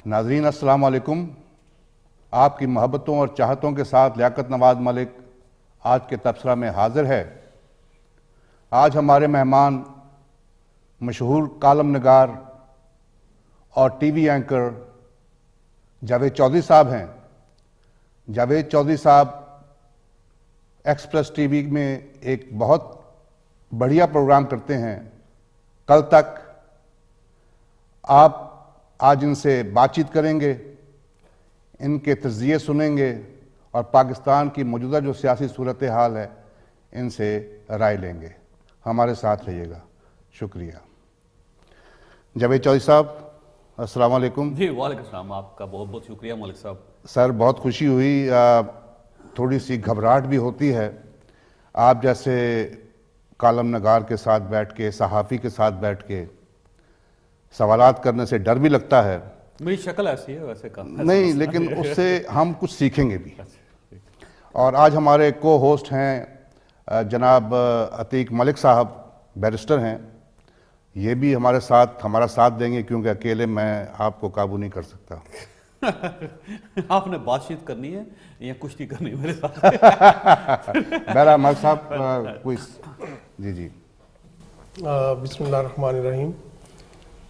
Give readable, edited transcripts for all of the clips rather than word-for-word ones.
ناظرین السلام علیکم. آپ کی محبتوں اور چاہتوں کے ساتھ لیاقت نواز ملک آج کے تبصرہ میں حاضر ہے. آج ہمارے مہمان مشہور کالم نگار اور T V anchor Javed Chaudhry صاحب ہیں. جاوید چودھری صاحب ایکسپریس ٹی وی میں ایک بہت بڑھیا پروگرام کرتے ہیں کل تک. آپ آج ان سے بات چیت کریں گے, ان کے تجزیے سنیں گے اور پاکستان کی موجودہ جو سیاسی صورتحال ہے ان سے رائے لیں گے. ہمارے ساتھ رہیے گا. شکریہ. جاوید چودھری صاحب السلام علیکم. جی وعلیکم السلام. آپ کا بہت بہت شکریہ ملک صاحب. سر بہت خوشی ہوئی, تھوڑی سی گھبراہٹ بھی ہوتی ہے. آپ جیسے کالم نگار کے ساتھ بیٹھ کے, صحافی کے ساتھ بیٹھ کے سوالات کرنے سے ڈر بھی لگتا ہے. میری شکل ایسی ہے ویسے کام نہیں, لیکن اس سے ہم کچھ سیکھیں گے بھی. اور آج ہمارے کو ہوسٹ ہیں جناب عتیق ملک صاحب, بیرسٹر ہیں. یہ بھی ہمارا ساتھ دیں گے کیونکہ اکیلے میں آپ کو قابو نہیں کر سکتا. آپ نے بات چیت کرنی ہے یا کشتی کرنی ہے میرے ساتھ؟ بہرحال ملک صاحب کوئی جی. بسم اللہ الرحمن الرحیم.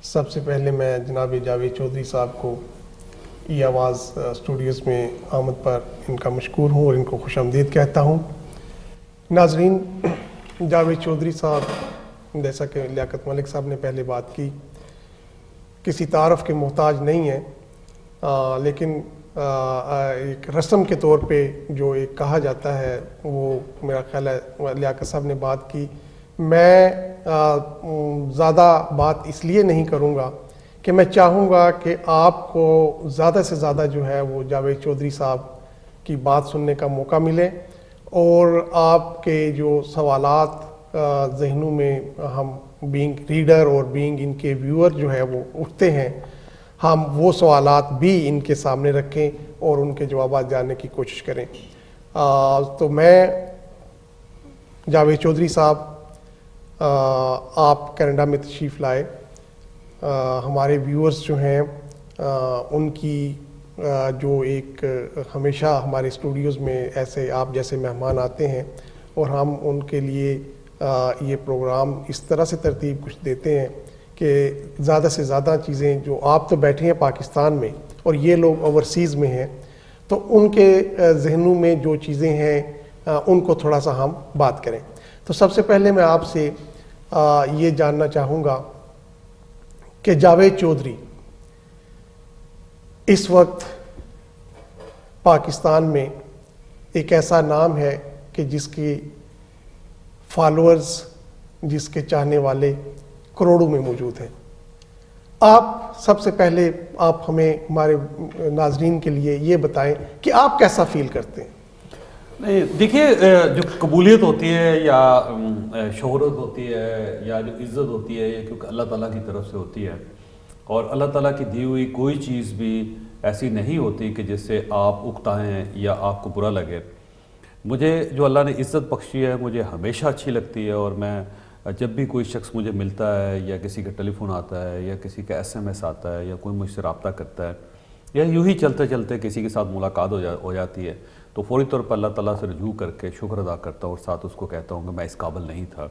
سب سے پہلے میں جناب جاوید چودھری صاحب کو ای آواز اسٹوڈیوز میں آمد پر ان کا مشکور ہوں اور ان کو خوش آمدید کہتا ہوں. ناظرین, جاوید چودھری صاحب جیسا کہ لیاقت ملک صاحب نے پہلے بات کی, کسی تعارف کے محتاج نہیں ہیں, لیکن ایک رسم کے طور پہ جو ایک کہا جاتا ہے وہ میرا خیال ہے لیاقت صاحب نے بات کی. میں زیادہ بات اس لیے نہیں کروں گا کہ میں چاہوں گا کہ آپ کو زیادہ سے زیادہ جو ہے وہ جاوید چودھری صاحب کی بات سننے کا موقع ملے, اور آپ کے جو سوالات ذہنوں میں ہم بینگ ریڈر اور بینگ ان کے ویور جو ہے وہ اٹھتے ہیں, ہم وہ سوالات بھی ان کے سامنے رکھیں اور ان کے جوابات جاننے کی کوشش کریں. تو میں جاوید چودھری صاحب, آپ کینیڈا میں تشریف لائے, ہمارے ویورز جو ہیں ان کی جو ایک ہمیشہ ہمارے اسٹوڈیوز میں ایسے آپ جیسے مہمان آتے ہیں اور ہم ان کے لیے یہ پروگرام اس طرح سے ترتیب کچھ دیتے ہیں کہ زیادہ سے زیادہ چیزیں, جو آپ تو بیٹھے ہیں پاکستان میں اور یہ لوگ اوورسیز میں ہیں, تو ان کے ذہنوں میں جو چیزیں ہیں ان کو تھوڑا سا ہم بات کریں. تو سب سے پہلے میں آپ سے یہ جاننا چاہوں گا کہ جاوید چودھری اس وقت پاکستان میں ایک ایسا نام ہے کہ جس کی فالوورز, جس کے چاہنے والے کروڑوں میں موجود ہیں. آپ سب سے پہلے آپ ہمیں ہمارے ناظرین کے لیے یہ بتائیں کہ آپ کیسا فیل کرتے ہیں. نہیں دیکھیے, جو قبولیت ہوتی ہے یا شہرت ہوتی ہے یا جو عزت ہوتی ہے, یہ کیونکہ اللہ تعالیٰ کی طرف سے ہوتی ہے, اور اللہ تعالیٰ کی دی ہوئی کوئی چیز بھی ایسی نہیں ہوتی کہ جس سے آپ اکتائیں یا آپ کو برا لگے. مجھے جو اللہ نے عزت بخشی ہے مجھے ہمیشہ اچھی لگتی ہے, اور میں جب بھی کوئی شخص مجھے ملتا ہے یا کسی کا ٹیلی فون آتا ہے یا کسی کا SMS آتا ہے یا کوئی مجھ سے رابطہ کرتا ہے یا یوں ہی چلتے چلتے کسی کے ساتھ ملاقات ہو جاتی ہے, تو فوری طور پر اللہ تعالیٰ سے رجوع کر کے شکر ادا کرتا ہوں اور ساتھ اس کو کہتا ہوں کہ میں اس قابل نہیں تھا,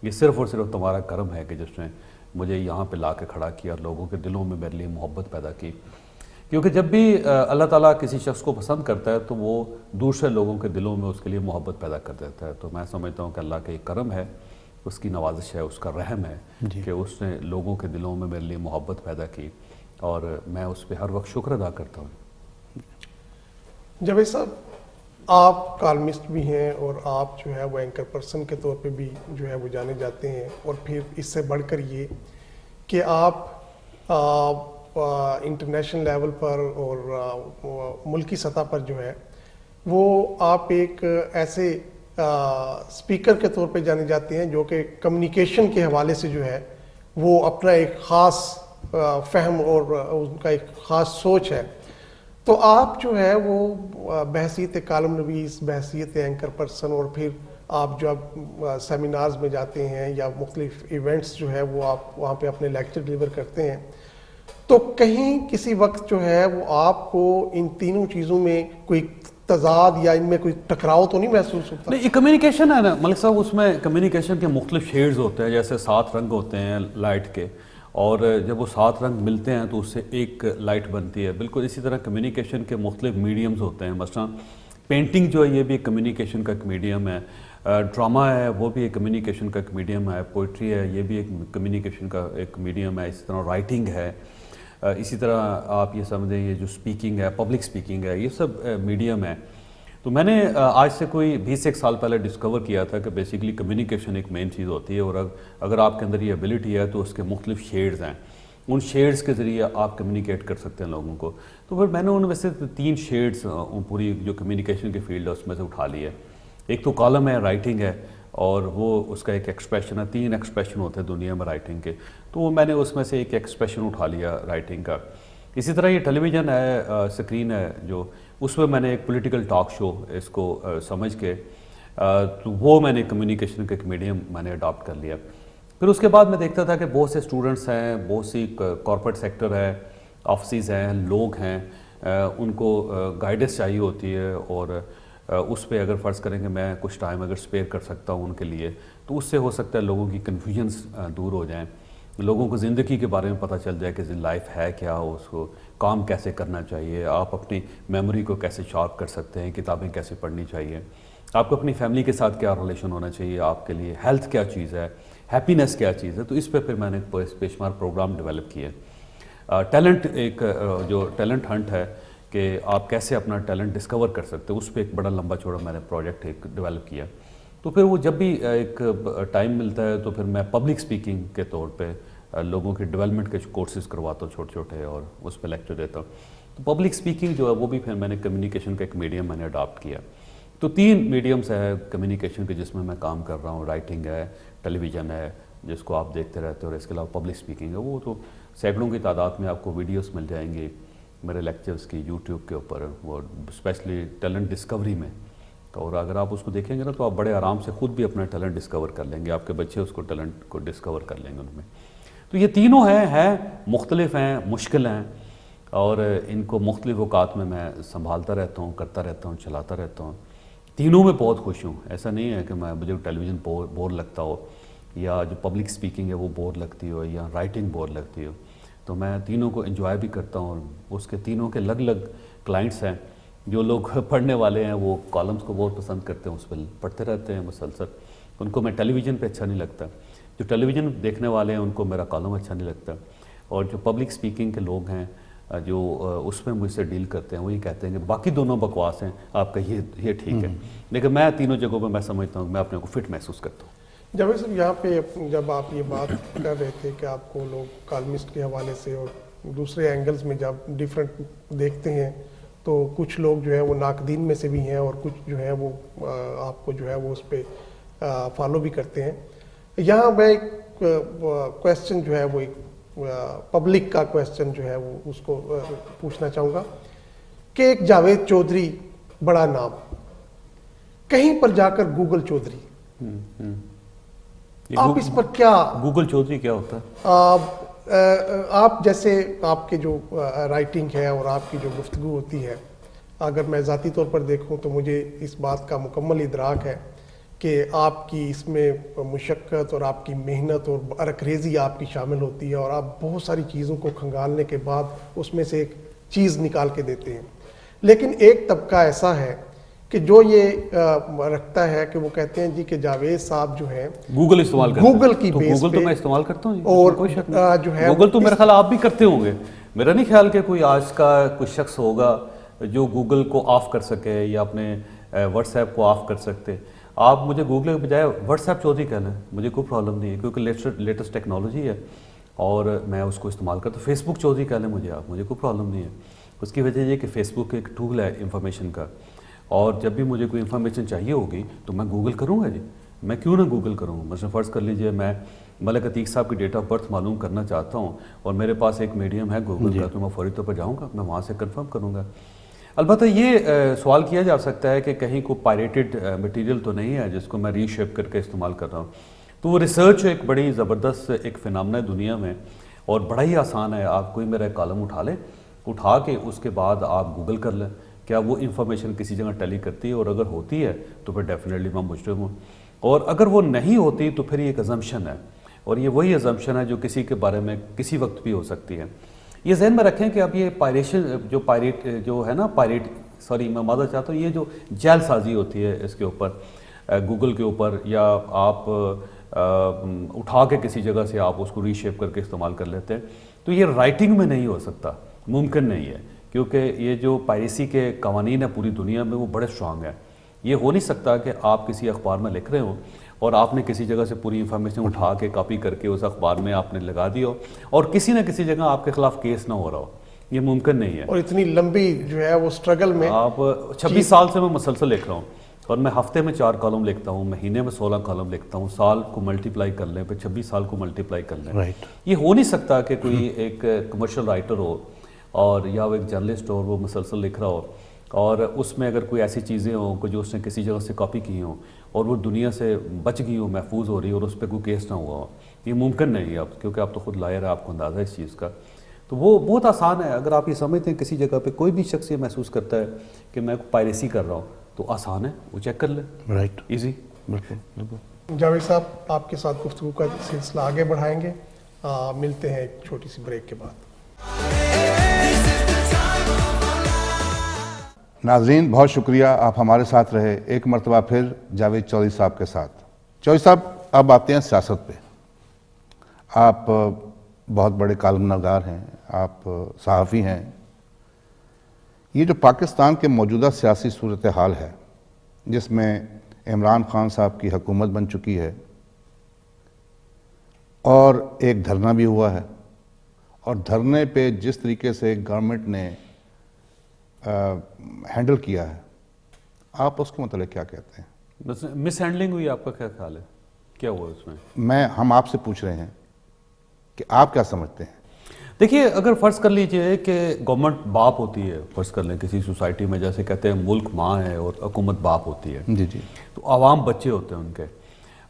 یہ صرف اور صرف تمہارا کرم ہے کہ جس نے مجھے یہاں پہ لا کے کھڑا کیا اور لوگوں کے دلوں میں میرے لیے محبت پیدا کی. کیونکہ جب بھی اللہ تعالیٰ کسی شخص کو پسند کرتا ہے تو وہ دوسرے لوگوں کے دلوں میں اس کے لیے محبت پیدا کر دیتا ہے. تو میں سمجھتا ہوں کہ اللہ کا ایک کرم ہے, اس کی نوازش ہے, اس کا رحم ہے کہ اس نے لوگوں کے دلوں میں میرے لیے محبت پیدا کی, اور میں اس پہ ہر وقت شکر ادا کرتا ہوں. جاوید صاحب, آپ کالمسٹ بھی ہیں اور آپ جو ہے وہ اینکر پرسن کے طور پہ بھی جو ہے وہ جانے جاتے ہیں, اور پھر اس سے بڑھ کر یہ کہ آپ انٹرنیشنل لیول پر اور ملکی سطح پر جو ہے وہ آپ ایک ایسے اسپیکر کے طور پہ جانے جاتے ہیں جو کہ کمیونیکیشن کے حوالے سے جو ہے وہ اپنا ایک خاص فہم اور ان کا ایک خاص سوچ ہے. تو آپ جو ہے وہ بحیثیت کالم نویس, بحیثیت اینکر پرسن, اور پھر آپ جب سیمینارز میں جاتے ہیں یا مختلف ایونٹس جو ہے وہ آپ وہاں پہ اپنے لیکچر ڈلیور کرتے ہیں، تو کہیں کسی وقت جو ہے وہ آپ کو ان تینوں چیزوں میں کوئی تضاد یا ان میں کوئی ٹکراؤ تو نہیں محسوس ہوتا؟ نہیں، یہ کمیونیکیشن ہے نا ملک صاحب، اس میں کمیونیکیشن کے مختلف شیڈز ہوتے ہیں، جیسے 7 رنگ ہوتے ہیں لائٹ کے، اور جب وہ 7 رنگ ملتے ہیں تو اس سے ایک لائٹ بنتی ہے. بالکل اسی طرح کمیونیکیشن کے مختلف میڈیمز ہوتے ہیں. مثلا پینٹنگ جو ہے یہ بھی ایک کمیونیکیشن کا ایک میڈیم ہے، ڈرامہ ہے وہ بھی ایک کمیونیکیشن کا ایک میڈیم ہے، پوئٹری ہے یہ بھی ایک کمیونیکیشن کا ایک میڈیم ہے، اسی طرح رائٹنگ ہے، اسی طرح آپ یہ سمجھیں یہ جو سپیکنگ ہے، پبلک سپیکنگ ہے، یہ سب میڈیم ہے. تو میں نے آج سے کوئی 20 سال پہلے ڈسکور کیا تھا کہ بیسیکلی کمیونیکیشن ایک مین چیز ہوتی ہے، اور اگر آپ کے اندر یہ ایبلٹی ہے تو اس کے مختلف شیڈز ہیں، ان شیڈز کے ذریعے آپ کمیونیکیٹ کر سکتے ہیں لوگوں کو. تو پھر میں نے ان میں سے 3 شیڈز پوری جو کمیونیکیشن کی فیلڈ ہے اس میں سے اٹھا لی ہے. ایک تو کالم ہے، رائٹنگ ہے، اور وہ اس کا ایک ایکسپریشن ہے. 3 ایکسپریشن ہوتے ہیں دنیا میں رائٹنگ کے، تو میں نے اس میں سے ایک ایکسپریشن اٹھا لیا رائٹنگ کا. اسی طرح یہ ٹیلی ویژن ہے، سکرین ہے جو، اس میں نے ایک پولیٹیکل ٹاک شو اس کو سمجھ کے تو وہ میں نے کمیونیکیشن کا ایک میڈیم میں نے اڈاپٹ کر لیا. پھر اس کے بعد میں دیکھتا تھا کہ بہت سے اسٹوڈنٹس ہیں، بہت سی کارپوریٹ سیکٹر ہے، آفسز ہیں، لوگ ہیں، ان کو گائیڈنس چاہیے ہوتی ہے، اور اس پہ اگر فرض کریں کہ میں کچھ ٹائم اگر اسپیئر کر سکتا ہوں ان کے لیے تو اس سے ہو سکتا ہے لوگوں کی کنفیوژنس دور ہو جائیں، لوگوں کو زندگی کے بارے میں پتہ چل جائے کہ لائف ہے کیا، اس کو کام کیسے کرنا چاہیے، آپ اپنی میموری کو کیسے شارپ کر سکتے ہیں، کتابیں کیسے پڑھنی چاہیے، آپ کو اپنی فیملی کے ساتھ کیا ریلیشن ہونا چاہیے، آپ کے لیے ہیلتھ کیا چیز ہے، ہیپینس کیا چیز ہے. تو اس پہ پھر میں نے بے شمار پروگرام ڈیولپ کیے. ٹیلنٹ ایک جو ٹیلنٹ ہنٹ ہے کہ آپ کیسے اپنا ٹیلنٹ ڈسکور کر سکتے ہیں، اس پہ ایک بڑا لمبا چوڑا میں نے پروجیکٹ ایک ڈیولپ کیا. تو پھر وہ جب بھی ایک ٹائم ملتا ہے تو پھر میں پبلک سپیکنگ کے طور پہ لوگوں کے ڈیولپمنٹ کے کورسز کرواتا ہوں چھوٹے چھوٹے، اور اس پہ لیکچر دیتا ہوں. تو پبلک سپیکنگ جو ہے وہ بھی پھر میں نے کمیونیکیشن کا ایک میڈیم میں نے اڈاپٹ کیا. تو 3 میڈیمس ہے کمیونیکیشن کے جس میں کام کر رہا ہوں. رائٹنگ ہے، ٹیلی ویژن ہے جس کو آپ دیکھتے رہتے ہیں، اور اس کے علاوہ پبلک سپیکنگ ہے. وہ تو سینکڑوں کی تعداد میں آپ کو ویڈیوز مل جائیں گے میرے لیکچرز کی یوٹیوب کے اوپر، وہ اسپیشلی ٹیلنٹ ڈسکوری میں. اور اگر آپ اس کو دیکھیں گے نا تو آپ بڑے آرام سے خود بھی اپنا ٹیلنٹ ڈسکور کر لیں گے، آپ کے بچے اس کو ٹیلنٹ کو ڈسکور کر لیں گے ان میں. تو یہ تینوں ہیں مختلف ہیں، مشکل ہیں، اور ان کو مختلف اوقات میں سنبھالتا رہتا ہوں، کرتا رہتا ہوں، چلاتا رہتا ہوں. تینوں میں بہت خوش ہوں. ایسا نہیں ہے کہ مجھے ٹیلی ویژن بور لگتا ہو، یا جو پبلک سپیکنگ ہے وہ بور لگتی ہو، یا رائٹنگ بور لگتی ہو. تو میں تینوں کو انجوائے بھی کرتا ہوں. اس کے تینوں کے الگ الگ کلائنٹس ہیں. جو لوگ پڑھنے والے ہیں وہ کالمز کو بہت پسند کرتے ہیں، اس پہ پڑھتے رہتے ہیں مسلسل. ان کو میں ٹیلی ویژن پہ اچھا نہیں لگتا. جو ٹیلی ویژن دیکھنے والے ہیں ان کو میرا کالم اچھا نہیں لگتا. اور جو پبلک سپیکنگ کے لوگ ہیں جو اس میں مجھ سے ڈیل کرتے ہیں، وہ یہ کہتے ہیں کہ باقی دونوں بکواس ہیں، آپ کا یہ ٹھیک ہے. لیکن میں تینوں جگہوں پہ میں سمجھتا ہوں کہ میں اپنے کو فٹ محسوس کرتا ہوں. جاوید صاحب، یہاں پہ جب آپ یہ بات کر رہے تھے کہ آپ کو لوگ کالمسٹ کے حوالے سے اور دوسرے اینگلز میں جب ڈیفرنٹ دیکھتے ہیں، تو کچھ لوگ جو ہے وہ ناقدین میں سے بھی ہیں، اور کچھ جو ہے وہ آپ کو جو ہے وہ اس پہ فالو بھی کرتے ہیں. یہاں میں ایک کویسچن جو ہے وہ ایک پبلک کا کویسچن جو ہے وہ اس کو پوچھنا چاہوں گا کہ ایک جاوید چودھری بڑا نام، کہیں پر جا کر گوگل چودھری، آپ اس پر کیا؟ گوگل چودھری کیا ہوتا ہے؟ آپ جیسے آپ کے جو رائٹنگ ہے اور آپ کی جو گفتگو ہوتی ہے، اگر میں ذاتی طور پر دیکھوں تو مجھے اس بات کا مکمل ادراک ہے کہ آپ کی اس میں مشقت اور آپ کی محنت اور عرق-ریزی آپ کی شامل ہوتی ہے، اور آپ بہت ساری چیزوں کو کھنگالنے کے بعد اس میں سے ایک چیز نکال کے دیتے ہیں. لیکن ایک طبقہ ایسا ہے کہ جو یہ رکھتا ہے کہ وہ کہتے ہیں جی کہ جاوید صاحب جو ہے گوگل استعمال کرتے ہیں. گوگل کی بیس گوگل پہ تو میں استعمال کرتا ہوں، اور کوئی شک نہیں. جو ہے گوگل تو میرا خیال آپ بھی کرتے ہوں گے. میرا نہیں خیال کہ کوئی آج کا کوئی شخص ہوگا جو گوگل کو آف کر سکے یا اپنے واٹس ایپ کو آف کر سکتے. آپ مجھے گوگل کے بجائے واٹس ایپ چودھری کہنا ہے، مجھے کوئی پرابلم نہیں ہے، کیونکہ لیٹسٹ ٹیکنالوجی ہے اور میں اس کو استعمال کرتا ہوں. فیس بک چودھری کہہ لیں مجھے آپ، مجھے کوئی پرابلم نہیں ہے. اس کی وجہ یہ کہ فیس بک ایک ٹول ہے انفارمیشن کا، اور جب بھی مجھے کوئی انفارمیشن چاہیے ہوگی تو میں گوگل کروں گا. جی میں کیوں نہ گوگل کروں؟ مثلا فرض کر لیجئے میں ملک عتیق صاحب کی ڈیٹ آف برتھ معلوم کرنا چاہتا ہوں اور میرے پاس ایک میڈیم ہے گوگل کا، تو میں فوری طور پر جاؤں گا، میں وہاں سے کنفرم کروں گا. البتہ یہ سوال کیا جا سکتا ہے کہ کہیں کوئی پائریٹڈ مٹیریل تو نہیں ہے جس کو میں ری شیپ کر کے استعمال کر رہا ہوں. تو وہ ریسرچ ایک بڑی زبردست ایک فنامنا ہے دنیا میں, اور بڑا ہی آسان ہے. آپ کوئی میرا ایک کالم اٹھا لیں, اٹھا کے اس کے بعد آپ گوگل کر لیں کیا وہ انفارمیشن کسی جگہ ٹیلی کرتی ہے, اور اگر ہوتی ہے تو پھر ڈیفینیٹلی میں مجرم ہوں, اور اگر وہ نہیں ہوتی تو پھر یہ ایک ازمپشن ہے, اور یہ وہی ازمپشن ہے جو کسی کے بارے میں کسی وقت بھی ہو سکتی ہے. یہ ذہن میں رکھیں کہ اب یہ جو ہے نا میں معذرت چاہتا ہوں, یہ جو جیل سازی ہوتی ہے اس کے اوپر گوگل کے اوپر, یا آپ اٹھا کے کسی جگہ سے آپ اس کو ری شیپ کر کے استعمال کر لیتے ہیں, تو یہ رائٹنگ میں نہیں ہو سکتا, ممکن نہیں ہے, کیونکہ یہ جو پائریسی کے قوانین ہیں پوری دنیا میں وہ بڑے اسٹرانگ ہیں. یہ ہو نہیں سکتا کہ آپ کسی اخبار میں لکھ رہے ہوں اور آپ نے کسی جگہ سے پوری انفارمیشن اٹھا کے کاپی کر کے اس اخبار میں آپ نے لگا دی ہو اور کسی نہ کسی جگہ آپ کے خلاف کیس نہ ہو رہا ہو. یہ ممکن نہیں ہے. اور اتنی لمبی جو ہے وہ سٹرگل میں آپ 26 سال سے میں مسلسل لکھ رہا ہوں, اور میں ہفتے میں 4 کالم لکھتا ہوں, مہینے میں 16 کالم لکھتا ہوں, سال کو ملٹیپلائی کر لیں, پھر 26 سال کو ملٹیپلائی کر لیں. یہ ہو نہیں سکتا کہ کوئی ایک کمرشل رائٹر ہو اور یا وہ ایک جرنلسٹ ہو اور وہ مسلسل لکھ رہا ہو, اور اس میں اگر کوئی ایسی چیزیں ہوں کہ جو اس نے کسی جگہ سے کاپی کی ہوں اور وہ دنیا سے بچ گئی ہوں, محفوظ ہو رہی ہے, اور اس پہ کوئی کیس نہ ہوا ہو. یہ ممکن نہیں ہے اب, کیونکہ آپ تو خود لائر ہے, آپ کو اندازہ ہے اس چیز کا. تو وہ بہت آسان ہے. اگر آپ یہ سمجھتے ہیں کسی جگہ پہ کوئی بھی شخص یہ محسوس کرتا ہے کہ میں پائریسی کر رہا ہوں, تو آسان ہے, وہ چیک کر لیں. Right, easy. بالکل. جاوید صاحب آپ کے ساتھ گفتگو کا سلسلہ آگے بڑھائیں گے, ملتے ہیں ایک چھوٹی سی بریک کے بعد. ناظرین بہت شکریہ, آپ ہمارے ساتھ رہے. ایک مرتبہ پھر جاوید چودھری صاحب کے ساتھ. چودھری صاحب, اب آتے ہیں سیاست پہ. آپ بہت بڑے کالم نگار ہیں, آپ صحافی ہیں. یہ جو پاکستان کے موجودہ سیاسی صورتحال ہے جس میں عمران خان صاحب کی حکومت بن چکی ہے اور ایک دھرنا بھی ہوا ہے, اور دھرنے پہ جس طریقے سے گورنمنٹ نے ہینڈل کیا ہے, آپ اس کے متعلق کیا کہتے ہیں؟ مس ہینڈلنگ ہوئی, آپ کا کیا خیال ہے, کیا ہوا اس میں؟ ہم آپ سے پوچھ رہے ہیں کہ آپ کیا سمجھتے ہیں؟ دیکھیے, اگر فرض کر لیجئے کہ گورنمنٹ باپ ہوتی ہے, فرض کر لیں کسی سوسائٹی میں, جیسے کہتے ہیں ملک ماں ہے اور حکومت باپ ہوتی ہے, جی جی, تو عوام بچے ہوتے ہیں ان کے.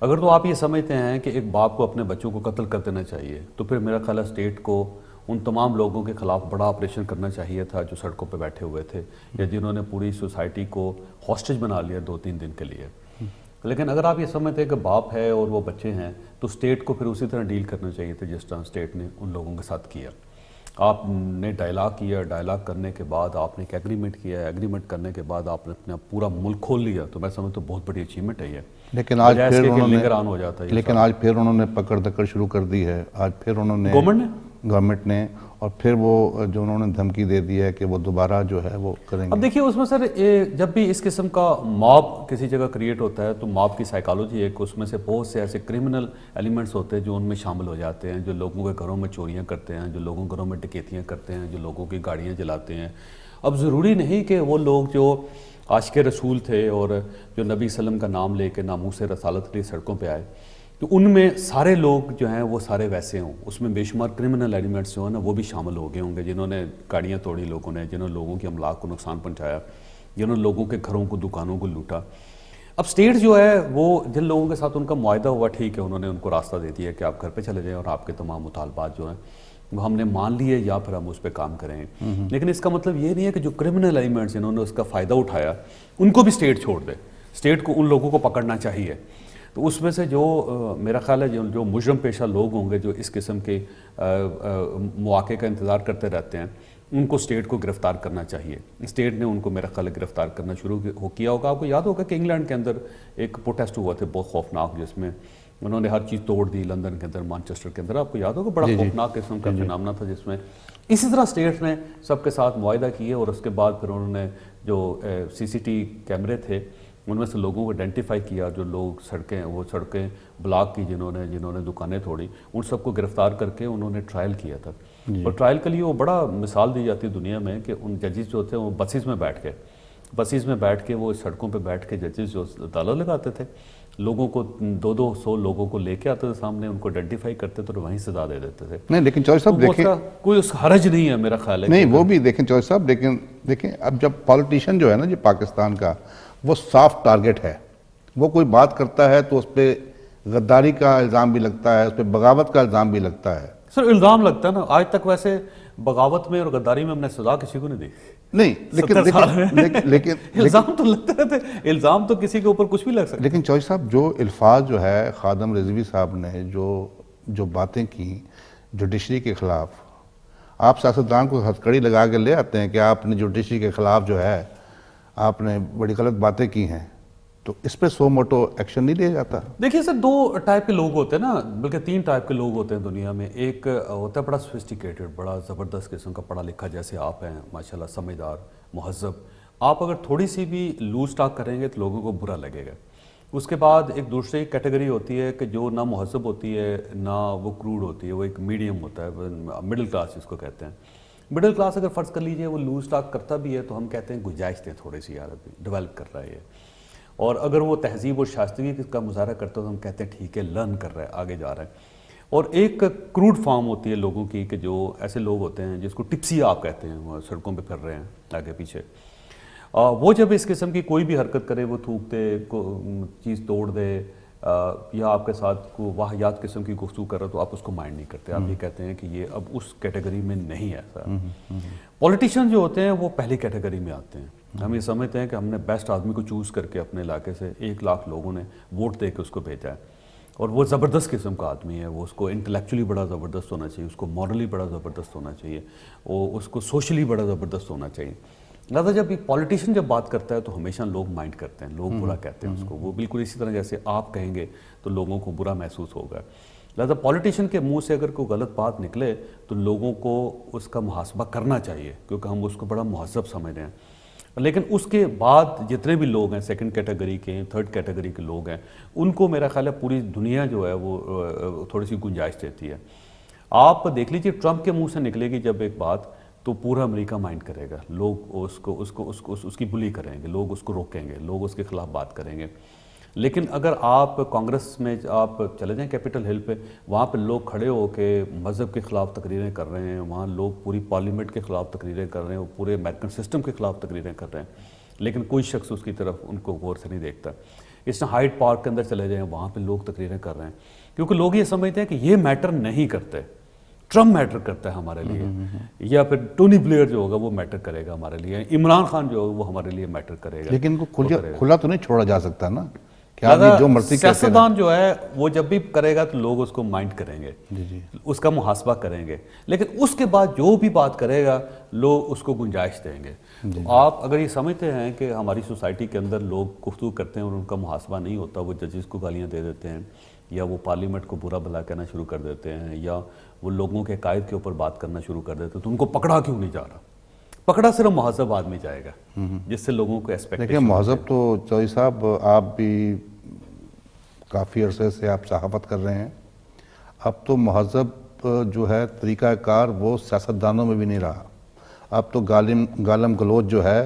اگر تو آپ یہ سمجھتے ہیں کہ ایک باپ کو اپنے بچوں کو قتل کر دینا چاہیے, تو پھر میرا خیال ہے اسٹیٹ کو ان تمام لوگوں کے خلاف بڑا آپریشن کرنا چاہیے تھا جو سڑکوں پہ بیٹھے ہوئے تھے یا جنہوں نے پوری سوسائٹی کو ہاسٹیج بنا لیا 2-3 دن کے لیے. لیکن اگر آپ یہ سمجھتے ہیں کہ باپ ہے اور وہ بچے ہیں, تو اسٹیٹ کو پھر اسی طرح ڈیل کرنا چاہیے تھا جس طرح اسٹیٹ نے ان لوگوں کے ساتھ کیا. آپ نے ڈائلاگ کیا, ڈائلاگ کرنے کے بعد آپ نے ایک ایگریمنٹ کیا, ایگریمنٹ کرنے کے بعد آپ نے اپنا پورا ملک کھول لیا, تو میں سمجھتا ہوں بہت بڑی اچیومنٹ ہے یہ. لیکن آج پھر انہوں نے پکڑ دکڑ شروع کر دی ہے. آج پھر انہوں نے گورنمنٹ نے اور پھر وہ جو انہوں نے دھمکی دے دی ہے کہ وہ دوبارہ جو ہے وہ کریں گے. اب دیکھیے, اس میں سر جب بھی اس قسم کا ماب کسی جگہ کریٹ ہوتا ہے تو ماب کی سائیکالوجی ہے کہ اس میں سے بہت سے ایسے کرمنل ایلیمنٹس ہوتے ہیں جو ان میں شامل ہو جاتے ہیں, جو لوگوں کے گھروں میں چوریاں کرتے ہیں, جو لوگوں کے گھروں میں ڈکیتیاں کرتے ہیں, جو لوگوں کی گاڑیاں جلاتے ہیں. اب ضروری نہیں کہ وہ لوگ جو عاشق رسول تھے اور جو نبی صلی اللہ علیہ وسلم کا نام لے کے ناموس رسالت کے لیے سڑکوں پہ آئے, تو ان میں سارے لوگ جو ہیں وہ سارے ویسے ہوں. اس میں بے شمار کرمنل ایلیمنٹس جو ہیں نا وہ بھی شامل ہو گئے ہوں گے, جنہوں نے گاڑیاں توڑی لوگوں نے, جنہوں نے لوگوں کے املاک کو نقصان پہنچایا, جنہوں نے لوگوں کے گھروں کو, دکانوں کو لوٹا. اب اسٹیٹ جو ہے وہ جن لوگوں کے ساتھ ان کا معاہدہ ہوا, ٹھیک ہے, انہوں نے ان کو راستہ دے دیا کہ آپ گھر پہ چلے جائیں اور آپ کے تمام مطالبات جو ہیں وہ ہم نے مان لیے یا پھر ہم اس پہ کام کریں. لیکن اس کا مطلب یہ نہیں ہے کہ جو کرمنل ایلیمنٹس جنہوں نے اس کا فائدہ اٹھایا ان کو بھی اسٹیٹ چھوڑ دے. اسٹیٹ کو ان لوگوں کو پکڑنا چاہیے. تو اس میں سے جو میرا خیال ہے جو مجرم پیشہ لوگ ہوں گے جو اس قسم کے مواقع کا انتظار کرتے رہتے ہیں, ان کو اسٹیٹ کو گرفتار کرنا چاہیے. اسٹیٹ نے ان کو میرا خیال ہے گرفتار کرنا شروع کیا ہوگا. آپ کو یاد ہوگا کہ انگلینڈ کے اندر ایک پروٹیسٹ ہوا تھا بہت خوفناک, جس میں انہوں نے ہر چیز توڑ دی, لندن کے اندر, مانچسٹر کے اندر. آپ کو یاد ہوگا بڑا خوفناک قسم کا فنامنا تھا, جس میں اسی طرح اسٹیٹ نے سب کے ساتھ معاہدہ کیے اور اس کے بعد پھر انہوں نے جو CCTV کیمرے تھے ان میں سے لوگوں کو آئیڈینٹیفائی کیا, جو لوگ سڑکیں بلاک کی, جنہوں نے دکانیں توڑی, ان سب کو گرفتار کر کے انہوں نے ٹرائل کیا تھا. اور ٹرائل کے لیے وہ بڑا مثال دی جاتی ہے دنیا میں کہ ان ججز جو تھے وہ بسیز میں بیٹھ کے وہ سڑکوں پہ بیٹھ کے ججز جو عدالت لگاتے تھے, لوگوں کو 200 لوگوں کو لے کے آتے تھے سامنے, ان کو آئیڈینٹیفائی کرتے تھے اور وہیں سزا دے دیتے تھے. نہیں لیکن چوہدری صاحب دیکھیں, کوئی اس حرج نہیں ہے میرا خیال ہے. نہیں وہ بھی دیکھیں چوہدری صاحب, لیکن دیکھیں اب جب پالیٹیشین جو ہے نا جی پاکستان کا, وہ صاف ٹارگٹ ہے. وہ کوئی بات کرتا ہے تو اس پہ غداری کا الزام بھی لگتا ہے, اس پہ بغاوت کا الزام بھی لگتا ہے. سر الزام لگتا ہے نا, آج تک ویسے بغاوت میں اور غداری میں ہم نے سزا کسی کو نہیں دی. نہیں لیکن الزام تو لگتے رہتے, الزام تو کسی کے اوپر کچھ بھی لگ سکتا ہے. لیکن چوہدری صاحب جو الفاظ جو ہے خادم رضوی صاحب نے جو باتیں کی جوڈیشری کے خلاف, آپ سیاستدان کو ہتھکڑی لگا کے لے آتے ہیں کہ آپ نے جوڈیشری کے خلاف جو ہے آپ نے بڑی غلط باتیں کی ہیں, تو اس پہ سو موٹو ایکشن نہیں لیا جاتا. دیکھیے سر, 2 ٹائپ کے لوگ ہوتے ہیں نا, بلکہ 3 ٹائپ کے لوگ ہوتے ہیں دنیا میں. ایک ہوتا ہے بڑا سوفسٹیکیٹڈ, بڑا زبردست قسم کا پڑھا لکھا, جیسے آپ ہیں ماشاءاللہ, سمجھدار, مہذب. آپ اگر تھوڑی سی بھی لوز ٹاک کریں گے تو لوگوں کو برا لگے گا. اس کے بعد ایک دوسری کیٹیگری ہوتی ہے کہ جو نہ مہذب ہوتی ہے نہ وہ کروڈ ہوتی ہے, وہ ایک میڈیم ہوتا ہے, مڈل کلاس جس کو کہتے ہیں. مڈل کلاس اگر فرض کر لیجئے وہ لوز ٹاک کرتا بھی ہے تو ہم کہتے ہیں گنجائش دیں تھوڑی سی, یار ڈیولپ کر رہا ہے. اور اگر وہ تہذیب اور شائستگی کا مظاہرہ کرتا ہے تو ہم کہتے ہیں ٹھیک ہے, لرن کر رہا ہے, آگے جا رہا ہے. اور ایک کروڈ فارم ہوتی ہے لوگوں کی کہ جو ایسے لوگ ہوتے ہیں جس کو ٹپسی آپ کہتے ہیں, وہ سڑکوں پہ پھر رہے ہیں آگے پیچھے. وہ جب اس قسم کی کوئی بھی حرکت کرے, وہ تھوک دے, چیز توڑ دے, یا آپ کے ساتھ کوئی واہیات قسم کی گفتگو کر رہا تو آپ اس کو مائنڈ نہیں کرتے. آپ یہ کہتے ہیں کہ یہ اب اس کیٹیگری میں نہیں ہے. پولیٹیشین جو ہوتے ہیں وہ پہلی کیٹیگری میں آتے ہیں. ہم یہ سمجھتے ہیں کہ ہم نے بیسٹ آدمی کو چوز کر کے اپنے علاقے سے 1 لاکھ لوگوں نے ووٹ دے کے اس کو بھیجا ہے, اور وہ زبردست قسم کا آدمی ہے. وہ اس کو انٹلیکچولی بڑا زبردست ہونا چاہیے, اس کو مورلی بڑا زبردست ہونا چاہیے, وہ اس کو سوشلی بڑا زبردست ہونا چاہیے. لہٰذا جب یہ پولیٹیشین جب بات کرتا ہے تو ہمیشہ لوگ مائنڈ کرتے ہیں, لوگ برا کہتے ہیں اس کو. وہ بالکل اسی طرح جیسے آپ کہیں گے تو لوگوں کو برا محسوس ہوگا. لہٰذا پولیٹیشین کے منہ سے اگر کوئی غلط بات نکلے تو لوگوں کو اس کا محاسبہ کرنا چاہیے, کیونکہ ہم اس کو بڑا مہذب سمجھ رہے ہیں. لیکن اس کے بعد جتنے بھی لوگ ہیں, 2nd کیٹیگری کے, 3rd کیٹیگری کے لوگ ہیں, ان کو میرا خیال ہے پوری دنیا جو ہے وہ تھوڑی سی گنجائش دیتی ہے. آپ دیکھ لیجئے ٹرمپ کے منہ سے نکلے گی جب ایک بات تو پورا امریکہ مائنڈ کرے گا, لوگ اس کی بلی کریں گے, لوگ اس کو روکیں گے, لوگ اس کے خلاف بات کریں گے. لیکن اگر آپ کانگریس میں آپ چلے جائیں کیپٹل ہل پہ, وہاں پہ لوگ کھڑے ہو کے مذہب کے خلاف تقریریں کر رہے ہیں, وہاں لوگ پوری پارلیمنٹ کے خلاف تقریریں کر رہے ہیں, پورے امریکن سسٹم کے خلاف تقریریں کر رہے ہیں, لیکن کوئی شخص اس کی طرف ان کو غور سے نہیں دیکھتا. اس طرح ہائیڈ پارک کے اندر چلے جائیں, وہاں پہ لوگ تقریریں کر رہے ہیں, کیونکہ لوگ یہ سمجھتے ہیں کہ یہ میٹر نہیں کرتے, ٹرمپ میٹر کرتا ہے ہمارے لیے, یا پھر ٹونی بلیئر جو ہوگا وہ میٹر کرے گا ہمارے لیے, عمران خان جو ہوگا وہ ہمارے لیے میٹر کرے گا. لیکن کو کھلا تو نہیں چھوڑا جا سکتا نا, جو مرضی سیاستدان جو ہے وہ جب بھی کرے گا تو لوگ اس کو مائنڈ کریں گے, اس کا محاسبہ کریں گے, لیکن اس کے بعد جو بھی بات کرے گا لوگ اس کو گنجائش دیں گے. آپ اگر یہ سمجھتے ہیں کہ ہماری سوسائٹی کے اندر لوگ گفتگو کرتے ہیں اور ان کا محاسبہ نہیں ہوتا, وہ ججز کو گالیاں دے دیتے ہیں, یا وہ پارلیمنٹ کو برا بھلا کہنا شروع کر دیتے ہیں, یا وہ لوگوں کے قائد کے اوپر بات کرنا شروع کر دیتے ہیں, تو ان کو پکڑا کیوں نہیں جا رہا؟ پکڑا صرف مہذب آدمی جائے گا جس سے لوگوں کو ایکسپیکٹیشن. دیکھیں مہذب تو چوہدری صاحب آپ بھی کافی عرصے سے آپ صحافت کر رہے ہیں, اب تو مہذب جو ہے طریقہ کار وہ سیاستدانوں میں بھی نہیں رہا. اب تو گالم گلوچ جو ہے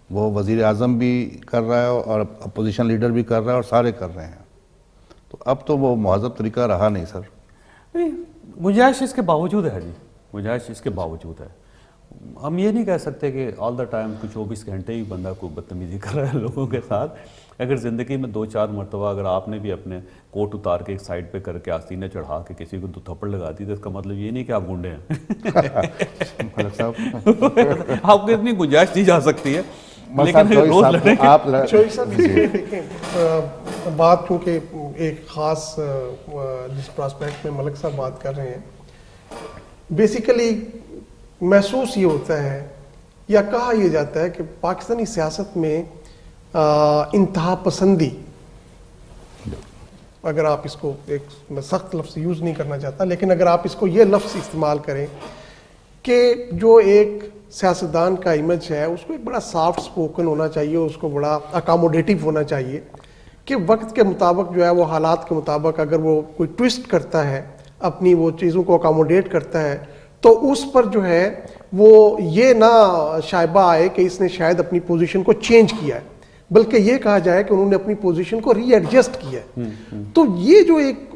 وہ وزیر اعظم بھی کر رہا ہے اور اپوزیشن لیڈر بھی کر رہا ہے اور سارے کر رہے ہیں, تو اب تو وہ مہذب طریقہ رہا نہیں سر. گنجائش اس کے باوجود ہے جی, گنجائش اس کے باوجود ہے. ہم یہ نہیں کہہ سکتے کہ آل دا ٹائم 24 گھنٹے ہی بندہ کو بدتمیزی کر رہا ہے لوگوں کے ساتھ. اگر زندگی میں 2-4 مرتبہ اگر آپ نے بھی اپنے کوٹ اتار کے ایک سائڈ پہ کر کے آستینیں چڑھا کے کسی کو 2 تھپڑ لگا دی تو اس کا مطلب یہ نہیں کہ آپ گنڈے ہیں. آپ کو اتنی گنجائش دی جا سکتی ہے, لیکن روز لڑیں گے. چوہدری صاحب دیکھیں, بات چونکہ ایک خاص جس پراسپیکٹ میں ملک صاحب بات کر رہے ہیں, بیسیکلی محسوس یہ ہوتا ہے یا کہا یہ جاتا ہے کہ پاکستانی سیاست میں انتہا پسندی, اگر آپ اس کو ایک سخت لفظ یوز نہیں کرنا چاہتا, لیکن اگر آپ اس کو یہ لفظ استعمال کریں کہ جو ایک سیاستدان کا امیج ہے اس کو ایک بڑا سافٹ سپوکن ہونا چاہیے, اس کو بڑا اکاموڈیٹیو ہونا چاہیے, کہ وقت کے مطابق جو ہے وہ حالات کے مطابق اگر وہ کوئی ٹوسٹ کرتا ہے, اپنی وہ چیزوں کو اکاموڈیٹ کرتا ہے, تو اس پر جو ہے وہ یہ نہ شائبہ آئے کہ اس نے شاید اپنی پوزیشن کو چینج کیا ہے. بلکہ یہ کہا جائے کہ انہوں نے اپنی پوزیشن کو ری ایڈجسٹ کیا ہے. تو یہ جو ایک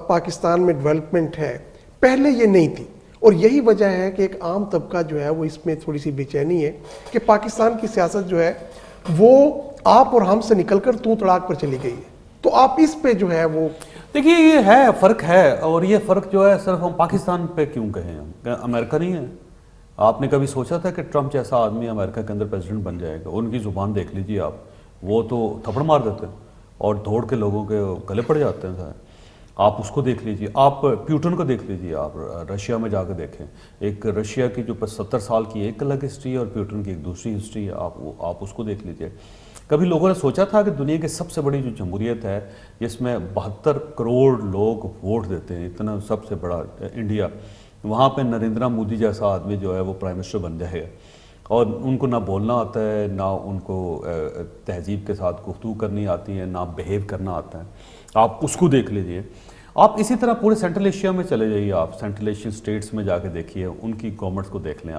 پاکستان میں ڈیولپمنٹ ہے پہلے یہ نہیں تھی, اور یہی وجہ ہے کہ ایک عام طبقہ جو ہے وہ اس میں تھوڑی سی بے چینی ہے کہ پاکستان کی سیاست جو ہے وہ آپ اور ہم سے نکل کر تو تڑاک پر چلی گئی ہے. تو آپ اس پہ جو ہے وہ دیکھیے یہ ہے فرق ہے, اور یہ فرق جو ہے صرف ہم پاکستان پہ کیوں کہیں ہم, امریکہ نہیں ہے. آپ نے کبھی سوچا تھا کہ ٹرمپ جیسا آدمی امریکہ کے اندر پریزیڈنٹ بن جائے گا؟ ان کی زبان دیکھ لیجیے آپ, وہ تو تھپڑ مار دیتے ہیں اور دوڑ کے لوگوں کے گلے پڑ جاتے ہیں. آپ اس کو دیکھ لیجیے, آپ پیوٹن کو دیکھ لیجیے, آپ رشیا میں جا کے دیکھیں. ایک رشیا کی جو 70 سال کی ایک الگ ہسٹری ہے اور پیوٹن کی ایک دوسری ہسٹری ہے, آپ اس کو دیکھ لیجیے. کبھی لوگوں نے سوچا تھا کہ دنیا کی سب سے بڑی جو جمہوریت ہے جس میں 72 کروڑ لوگ ووٹ دیتے ہیں, اتنا سب سے بڑا انڈیا, وہاں پہ نریندرا مودی جیسا آدمی جو ہے وہ پرائم منسٹر بن جائے گا, اور ان کو نہ بولنا آتا ہے, نہ ان کو تہذیب کے ساتھ گفتگو کرنی آتی ہے, نہ بیہیو کرنا آتا ہے. آپ اس کو دیکھ لیجئے. آپ اسی طرح پورے سینٹرل ایشیا میں چلے جائیے, آپ سینٹرل ایشین اسٹیٹس میں جا کے دیکھیے, ان کی گورنمنٹس کو دیکھ لیں.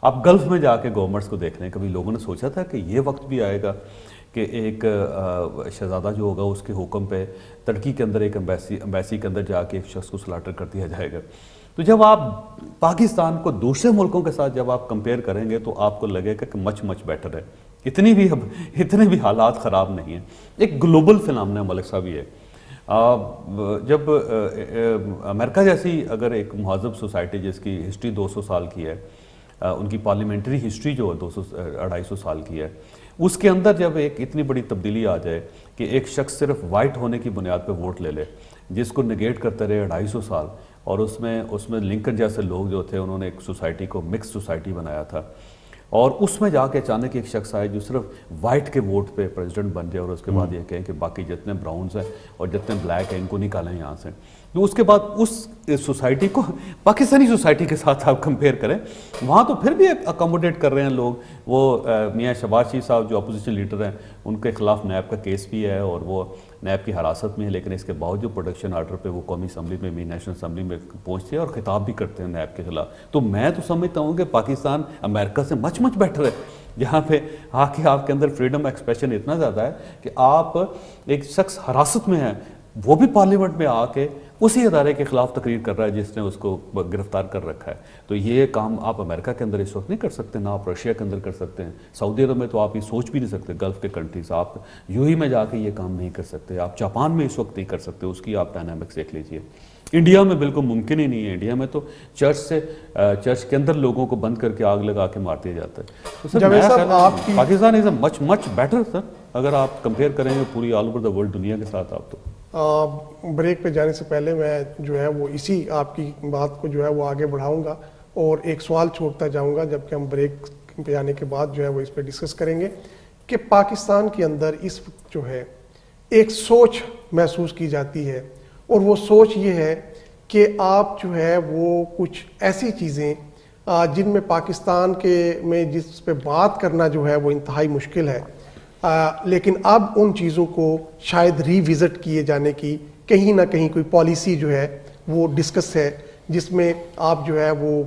آپ گلف میں جا کے گورنمنٹس کو دیکھ لیں. کبھی لوگوں نے سوچا تھا کہ یہ وقت بھی آئے گا کہ ایک شہزادہ جو ہوگا اس کے حکم پہ ترکی کے اندر ایک امبیسی کے اندر جا کے ایک شخص کو سلاٹر کر دیا جائے گا؟ تو جب آپ پاکستان کو دوسرے ملکوں کے ساتھ جب آپ کمپیئر کریں گے تو آپ کو لگے گا کہ مچ بیٹر ہے, اتنے بھی حالات خراب نہیں ہیں. ایک گلوبل فنامنا ملک صاحب یہ ہے. جب امریکہ جیسی اگر ایک مہذب سوسائٹی جس کی ہسٹری 200 سال کی ہے, ان کی پارلیمنٹری ہسٹری جو 200-250 سال کی ہے, اس کے اندر جب ایک اتنی بڑی تبدیلی آ جائے کہ ایک شخص صرف وائٹ ہونے کی بنیاد پہ ووٹ لے لے, جس کو نگیٹ کرتے رہے 250 سال, اور اس میں لنکن جیسے لوگ جو تھے انہوں نے ایک سوسائٹی کو مکس سوسائٹی بنایا تھا, اور اس میں جا کے اچانک ایک شخص آئے جو صرف وائٹ کے ووٹ پہ پریزیڈنٹ بن جائے, اور اس کے بعد یہ کہیں کہ باقی جتنے براؤنز ہیں اور جتنے بلیک ہیں ان کو نکالیں یہاں سے. تو اس کے بعد اس سوسائٹی کو پاکستانی سوسائٹی کے ساتھ آپ کمپیئر کریں, وہاں تو پھر بھی اکاموڈیٹ کر رہے ہیں لوگ. وہ میاں شہباز شریف صاحب جو اپوزیشن لیڈر ہیں, ان کے خلاف نیب کا کیس بھی ہے اور وہ نیب کی حراست میں ہے, لیکن اس کے باوجود پروڈکشن آرڈر پہ وہ قومی اسمبلی میں نیشنل اسمبلی میں پہنچتے ہیں اور خطاب بھی کرتے ہیں نیب کے خلاف. تو میں تو سمجھتا ہوں کہ پاکستان امریکہ سے مچ بیٹر ہے, جہاں پہ آ کے آپ کے اندر فریڈم ایکسپریشن اتنا زیادہ ہے کہ آپ ایک شخص حراست میں ہیں, وہ بھی پارلیمنٹ میں آ کے اسی ادارے کے خلاف تقریر کر رہا ہے جس نے اس کو گرفتار کر رکھا ہے. تو یہ کام آپ امریکہ کے اندر اس وقت نہیں کر سکتے, نہ آپ رشیا کے اندر کر سکتے ہیں. سعودی عرب میں تو آپ یہ سوچ بھی نہیں سکتے, گلف کے کنٹریز, آپ یو ہی میں جا کے یہ کام نہیں کر سکتے. آپ جاپان میں اس وقت نہیں کر سکتے, اس کی آپ ڈائنامکس دیکھ لیجئے. انڈیا میں بالکل ممکن ہی نہیں ہے. انڈیا میں تو چرچ کے اندر لوگوں کو بند کر کے آگ لگا کے مار دیا جاتا ہے. تو سر پاکستان از اے مچ بیٹر سر, اگر آپ کمپیئر کریں گے پوری آل اوور دا ورلڈ دنیا کے ساتھ. آپ تو بریک پہ جانے سے پہلے میں جو ہے وہ اسی آپ کی بات کو جو ہے وہ آگے بڑھاؤں گا اور ایک سوال چھوڑتا جاؤں گا, جبکہ ہم بریک پہ جانے کے بعد جو ہے وہ اس پہ ڈسکس کریں گے کہ پاکستان کے اندر اس وقت جو ہے ایک سوچ محسوس کی جاتی ہے, اور وہ سوچ یہ ہے کہ آپ جو ہے وہ کچھ ایسی چیزیں جن میں پاکستان کے میں جس پہ بات کرنا جو ہے وہ انتہائی مشکل ہے, لیکن اب ان چیزوں کو شاید ری وزٹ کیے جانے کی کہیں نہ کہیں کوئی پالیسی جو ہے وہ ڈسکس ہے, جس میں آپ جو ہے وہ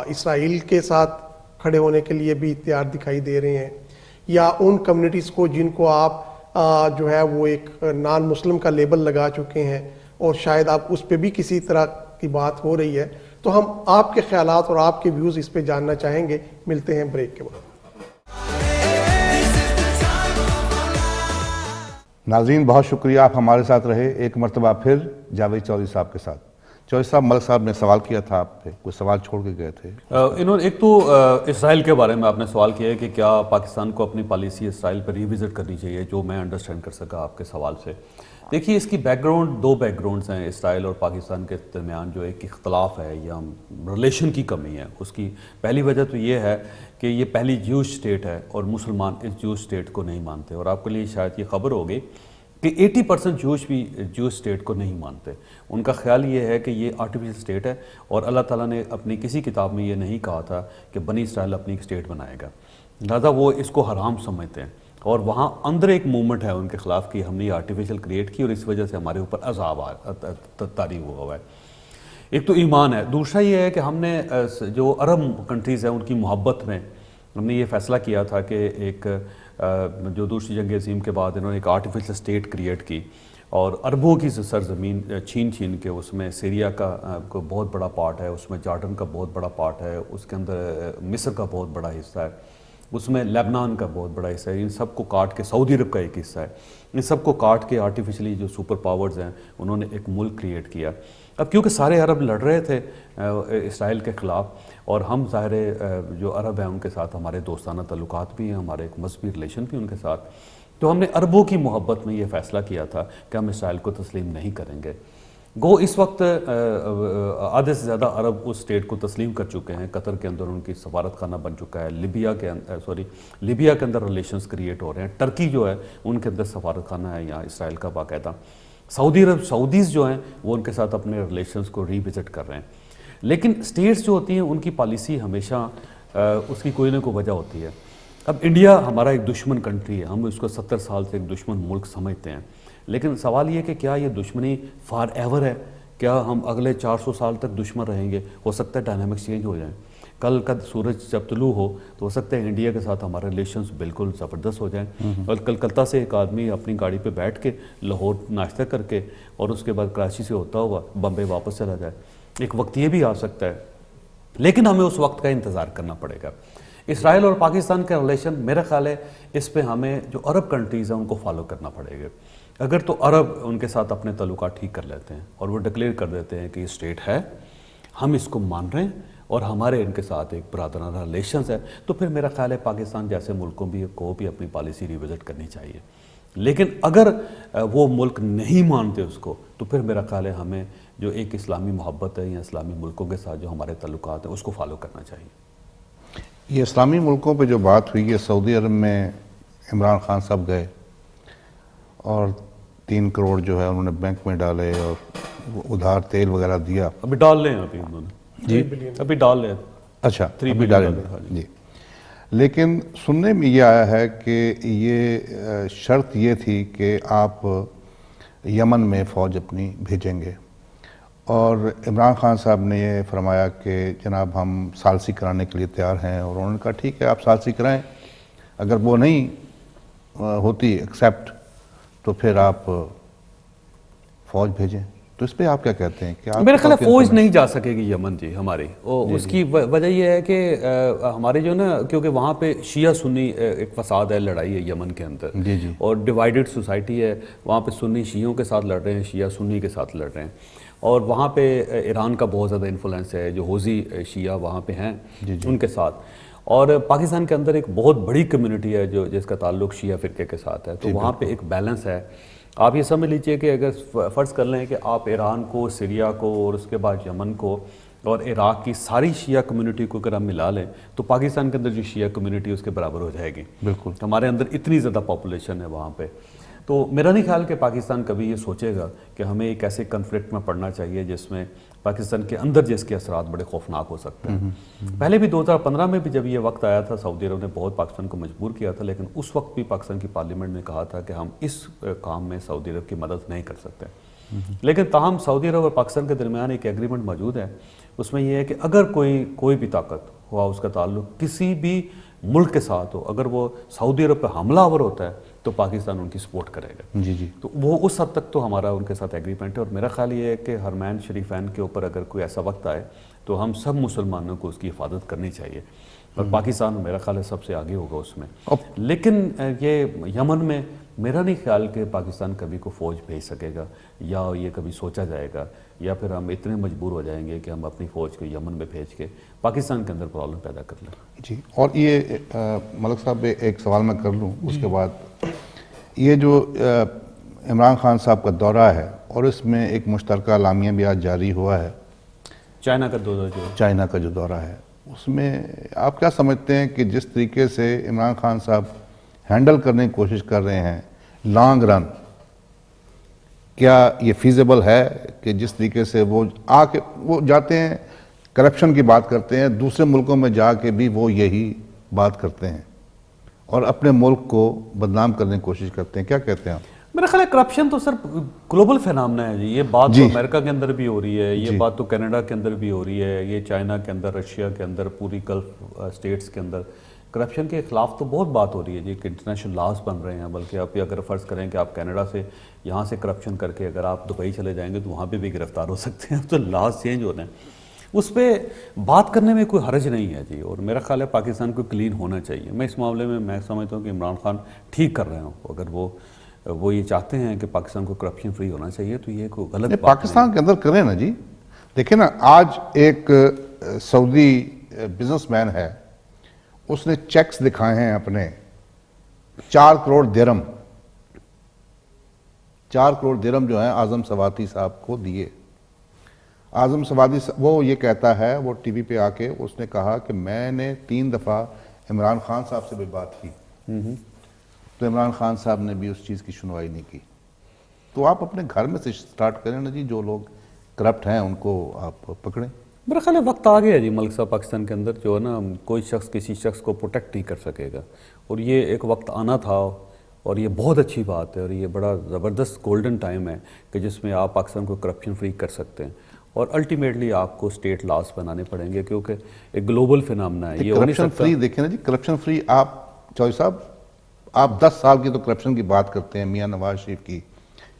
اسرائیل کے ساتھ کھڑے ہونے کے لیے بھی تیار دکھائی دے رہے ہیں, یا ان کمیونٹیز کو جن کو آپ جو ہے وہ ایک نان مسلم کا لیبل لگا چکے ہیں, اور شاید آپ اس پہ بھی کسی طرح کی بات ہو رہی ہے. تو ہم آپ کے خیالات اور آپ کے ویوز اس پہ جاننا چاہیں گے. ملتے ہیں بریک کے بعد. ناظرین بہت شکریہ, آپ ہمارے ساتھ رہے. ایک مرتبہ پھر جاوید چودھری صاحب کے ساتھ. چودھری صاحب, ملک صاحب نے سوال کیا تھا آپ پہ, کوئی سوال چھوڑ کے گئے تھے. انہوں نے ایک تو اسرائیل کے بارے میں آپ نے سوال کیا ہے کہ کیا پاکستان کو اپنی پالیسی اسرائیل پر ری وزٹ کرنی چاہیے, جو میں انڈرسٹینڈ کر سکا آپ کے سوال سے. دیکھیے اس کی بیک گراؤنڈ, دو بیک گراؤنڈس ہیں اسرائیل اور پاکستان کے درمیان. جو ایک اختلاف ہے یا ریلیشن کی کمی ہے, اس کی پہلی وجہ تو یہ ہے کہ یہ پہلی جیوش اسٹیٹ ہے اور مسلمان اس جیوش اسٹیٹ کو نہیں مانتے. اور آپ کے لیے شاید یہ خبر ہوگی کہ 80% جوش بھی جوش اسٹیٹ کو نہیں مانتے. ان کا خیال یہ ہے کہ یہ آرٹیفیشل اسٹیٹ ہے, اور اللہ تعالیٰ نے اپنی کسی کتاب میں یہ نہیں کہا تھا کہ بنی اسرائیل اپنی ایک اسٹیٹ بنائے گا. لہٰذا وہ اس کو حرام سمجھتے ہیں, اور وہاں اندر ایک موومنٹ ہے ان کے خلاف کہ ہم نے یہ آرٹیفیشل کریٹ کی اور اس وجہ سے ہمارے اوپر عذاب طاری ہوا ہے. ایک تو ایمان ہے, دوسرا یہ ہے کہ ہم نے جو عرب کنٹریز ہیں ان کی محبت میں ہم نے یہ فیصلہ کیا تھا کہ ایک جو دوسری جنگ عظیم کے بعد انہوں نے ایک آرٹیفیشل اسٹیٹ کریٹ کی اور اربوں کی سرزمین چھین کے اس میں سیریا کا کو بہت بڑا پارٹ ہے، اس میں جارڈن کا بہت بڑا پارٹ ہے، اس کے اندر مصر کا بہت بڑا حصہ ہے، اس میں لیبنان کا بہت بڑا حصہ ہے، ان سب کو کاٹ کے سعودی عرب کا ایک حصہ ہے، ان سب کو کاٹ کے آرٹیفیشلی جو سپر پاورز ہیں انہوں نے ایک ملک کریٹ کیا۔ اب کیونکہ سارے عرب لڑ رہے تھے اسرائیل کے خلاف، اور ہم ظاہر جو عرب ہیں ان کے ساتھ ہمارے دوستانہ تعلقات بھی ہیں، ہمارے ایک مذہبی ریلیشن بھی ان کے ساتھ، تو ہم نے عربوں کی محبت میں یہ فیصلہ کیا تھا کہ ہم اسرائیل کو تسلیم نہیں کریں گے۔ گو اس وقت آدھے سے زیادہ عرب اس اسٹیٹ کو تسلیم کر چکے ہیں، قطر کے اندر ان کی سفارت خانہ بن چکا ہے، لیبیا کے اندر ریلیشنز کریٹ ہو رہے ہیں، ٹرکی جو ہے ان کے اندر سفارت خانہ ہے یہاں اسرائیل کا باقاعدہ، سعودیز جو ہیں وہ ان کے ساتھ اپنے ریلیشنز کو ری وزٹ کر رہے ہیں۔ لیکن اسٹیٹس جو ہوتی ہیں ان کی پالیسی ہمیشہ اس کی کوئی نہ کوئی وجہ ہوتی ہے۔ اب انڈیا ہمارا ایک دشمن کنٹری ہے، ہم اس کو 70 سال سے ایک دشمن ملک سمجھتے ہیں، لیکن سوال یہ کہ کیا یہ دشمنی فار ایور ہے؟ کیا ہم اگلے 400 سال تک دشمن رہیں گے؟ ہو سکتا ہے ڈائنامکس چینج ہو جائیں، کل کا سورج جب طلوع ہو تو ہو سکتا ہے انڈیا کے ساتھ ہمارے ریلیشنز بالکل زبردست ہو جائیں، اور کلکتہ سے ایک آدمی اپنی گاڑی پہ بیٹھ کے لاہور ناشتہ کر کے اور اس کے بعد کراچی سے ہوتا ہوا بمبے واپس چلا جائے، ایک وقت یہ بھی آ سکتا ہے، لیکن ہمیں اس وقت کا انتظار کرنا پڑے گا۔ اسرائیل اور پاکستان کا ریلیشن میرا خیال ہے اس پہ ہمیں جو عرب کنٹریز ہیں ان کو فالو کرنا پڑے گا۔ اگر تو عرب ان کے ساتھ اپنے تعلقات ٹھیک کر لیتے ہیں اور وہ ڈکلیئر کر دیتے ہیں کہ یہ اسٹیٹ ہے، ہم اس کو مان رہے ہیں اور ہمارے ان کے ساتھ ایک برادرانہ ریلیشنز ہے، تو پھر میرا خیال ہے پاکستان جیسے ملکوں کو بھی اپنی پالیسی ریوزٹ کرنی چاہیے۔ لیکن اگر وہ ملک نہیں مانتے اس کو، تو پھر میرا خیال ہے ہمیں جو ایک اسلامی محبت ہے یا اسلامی ملکوں کے ساتھ جو ہمارے تعلقات ہیں اس کو فالو کرنا چاہیے۔ یہ اسلامی ملکوں پہ جو بات ہوئی ہے، سعودی عرب میں عمران خان صاحب گئے اور 3 کروڑ جو ہے انہوں نے بینک میں ڈالے اور ادھار تیل وغیرہ دیا۔ ابھی ڈال لیں ابھی انہوں نے جی ابھی ڈال لیں، اچھا 3 ابھی ڈالیں جی۔ لیکن سننے میں یہ آیا ہے کہ یہ شرط یہ تھی کہ آپ یمن میں فوج اپنی بھیجیں گے، اور عمران خان صاحب نے یہ فرمایا کہ جناب ہم ثالثی کرانے کے لیے تیار ہیں، اور انہوں نے کہا ٹھیک ہے آپ ثالثی کرائیں، اگر وہ نہیں ہوتی ایکسیپٹ تو پھر آپ فوج بھیجیں۔ تو اس پہ آپ کیا کہتے ہیں کہ میرا خیال ہے فوج نہیں جا سکے گی یمن جی ہماری، اور اس کی وجہ یہ ہے کہ ہمارے جو نا، کیونکہ وہاں پہ شیعہ سنی ایک فساد ہے، لڑائی ہے یمن کے اندر، جی اور ڈیوائیڈڈ سوسائٹی ہے، وہاں پہ سنی شیعوں کے ساتھ لڑ رہے ہیں، شیعہ سنی کے ساتھ لڑ رہے ہیں، اور وہاں پہ ایران کا بہت زیادہ انفلوئنس ہے، جو حوثی شیعہ وہاں پہ ہیں ان کے ساتھ، اور پاکستان کے اندر ایک بہت بڑی کمیونٹی ہے جو جس کا تعلق شیعہ فرقے کے ساتھ ہے، تو وہاں پہ ایک بیلنس ہے۔ آپ یہ سمجھ لیجئے کہ اگر فرض کر لیں کہ آپ ایران کو، سیریا کو، اور اس کے بعد یمن کو اور عراق کی ساری شیعہ کمیونٹی کو اگر ہم ملا لیں تو پاکستان کے اندر جو شیعہ کمیونٹی اس کے برابر ہو جائے گی۔ بالکل ہمارے اندر اتنی زیادہ پاپولیشن ہے وہاں پہ، تو میرا نہیں خیال کہ پاکستان کبھی یہ سوچے گا کہ ہمیں ایک ایسے کنفلکٹ میں پڑنا چاہیے جس میں پاکستان کے اندر جس کے اثرات بڑے خوفناک ہو سکتے ہیں۔ پہلے بھی 2015 میں بھی جب یہ وقت آیا تھا، سعودی عرب نے بہت پاکستان کو مجبور کیا تھا، لیکن اس وقت بھی پاکستان کی پارلیمنٹ نے کہا تھا کہ ہم اس کام میں سعودی عرب کی مدد نہیں کر سکتے، لیکن تاہم سعودی عرب اور پاکستان کے درمیان ایک ایگریمنٹ موجود ہے، اس میں یہ ہے کہ اگر کوئی بھی طاقت ہوا اس کا تعلق کسی بھی ملک کے ساتھ ہو، اگر وہ سعودی عرب پہ حملہ آور ہوتا ہے تو پاکستان ان کی سپورٹ کرے گا۔ جی تو وہ اس حد تک تو ہمارا ان کے ساتھ ایگریمنٹ ہے، اور میرا خیال یہ ہے کہ حرمین شریفین کے اوپر اگر کوئی ایسا وقت آئے تو ہم سب مسلمانوں کو اس کی حفاظت کرنی چاہیے، اور پاکستان میرا خیال ہے سب سے آگے ہوگا اس میں۔ لیکن یہ یمن میں میرا نہیں خیال کہ پاکستان کبھی کو فوج بھیج سکے گا، یا یہ کبھی سوچا جائے گا، یا پھر ہم اتنے مجبور ہو جائیں گے کہ ہم اپنی فوج کو یمن میں بھیج کے پاکستان کے اندر پرابلم پیدا کر لیں۔ جی، اور یہ ملک صاحب ایک سوال میں کر لوں اس کے بعد، یہ جو عمران خان صاحب کا دورہ ہے اور اس میں ایک مشترکہ اعلامیہ بھی آج جاری ہوا ہے، چائنا کا جو دورہ ہے، اس میں آپ کیا سمجھتے ہیں کہ جس طریقے سے عمران خان صاحب ہینڈل کرنے کی کوشش کر رہے ہیں لانگ رن، کیا یہ فیزیبل ہے کہ جس طریقے سے وہ جاتے ہیں کرپشن کی بات کرتے ہیں، دوسرے ملکوں میں جا کے بھی وہ یہی بات کرتے ہیں اور اپنے ملک کو بدنام کرنے کی کوشش کرتے ہیں، کیا کہتے ہیں آپ؟ میرا خیال ہے کرپشن تو سر گلوبل فینامنا ہے جی، یہ بات تو امریکہ کے اندر بھی ہو رہی ہے، یہ بات تو کینیڈا کے اندر بھی ہو رہی ہے، یہ چائنا کے اندر، رشیا کے اندر، پوری گلف اسٹیٹس کے اندر کرپشن کے خلاف تو بہت بات ہو رہی ہے جی کہ انٹرنیشنل لاز بن رہے ہیں، بلکہ آپ اگر فرض کریں کہ آپ کینیڈا سے یہاں سے کرپشن کر کے اگر آپ دبئی چلے جائیں گے تو وہاں پہ بھی گرفتار ہو سکتے ہیں، تو لاز چینج ہو رہے ہیں، اس پہ بات کرنے میں کوئی حرج نہیں ہے جی. اور میرا خیال ہے پاکستان کو کلین ہونا چاہیے. میں اس معاملے میں سمجھتا ہوں کہ عمران خان ٹھیک کر رہے ہوں. اگر وہ یہ چاہتے ہیں کہ پاکستان کو کرپشن فری ہونا چاہیے تو یہ کوئی غلط بات پاکستان کے اندر کریں نا جی. دیکھیں نا، آج ایک سعودی بزنس مین ہے، اس نے چیکس دکھائے ہیں اپنے 4 کروڑ درہم، 4 کروڑ درہم جو ہیں اعظم سواتی صاحب کو دیے. اعظم سواتی وہ یہ کہتا ہے، وہ ٹی وی پہ آ کے اس نے کہا کہ میں نے 3 دفعہ عمران خان صاحب سے بھی بات کی، تو عمران خان صاحب نے بھی اس چیز کی سنوائی نہیں کی. تو آپ اپنے گھر میں سے سٹارٹ کریں نا جی، جو لوگ کرپٹ ہیں ان کو آپ پکڑیں. میرا خیال ہے وقت آ گیا جی ملک صاحب پاکستان کے اندر، جو ہے نا کوئی شخص کسی شخص کو پروٹیکٹ نہیں کر سکے گا، اور یہ ایک وقت آنا تھا، اور یہ بہت اچھی بات ہے، اور یہ بڑا زبردست گولڈن ٹائم ہے کہ جس میں آپ پاکستان کو کرپشن فری کر سکتے ہیں. اور الٹیمیٹلی آپ کو اسٹیٹ لاز بنانے پڑیں گے کیونکہ ایک گلوبل فینامنا ہے. یہ ہو نہیں کرپشن سکتا. فری دیکھیں نا جی، کرپشن فری آپ چوہدری صاحب، آپ 10 سال کی تو کرپشن کی بات کرتے ہیں، میاں نواز شریف کی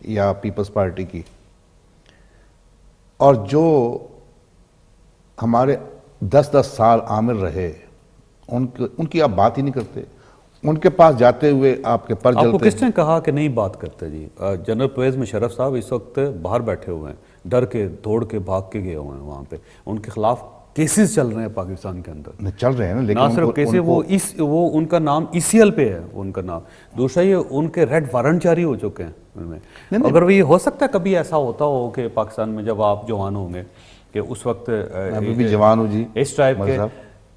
یا پیپلز پارٹی کی، اور جو ہمارے 10 سال عامر رہے ان کی آپ بات ہی نہیں کرتے. ان کے پاس جاتے ہوئے آپ کے پر آپ کو جلتے کس نے کہا کہ نہیں بات کرتے جی؟ جنرل پرویز مشرف صاحب اس وقت باہر بیٹھے ہوئے ہیں، ڈر کے دوڑ کے بھاگ کے گئے ہوئے ہیں وہاں پہ. ان کے خلاف کیسز چل رہے ہیں پاکستان کے اندر، چل رہے ہیں نا، لیکن نہ صرف کیسے وہ ان کا نام ECL پہ ہے ان کا نام، دوسرا یہ ان کے ریڈ وارنٹ جاری ہو چکے ہیں ان میں. اگر وہ یہ ہو سکتا ہے کبھی ایسا ہوتا ہو کہ پاکستان میں جب آپ جوان ہوں گے کہ اس وقت ابھی بھی جوان ہوں جی، اس ٹائپ کے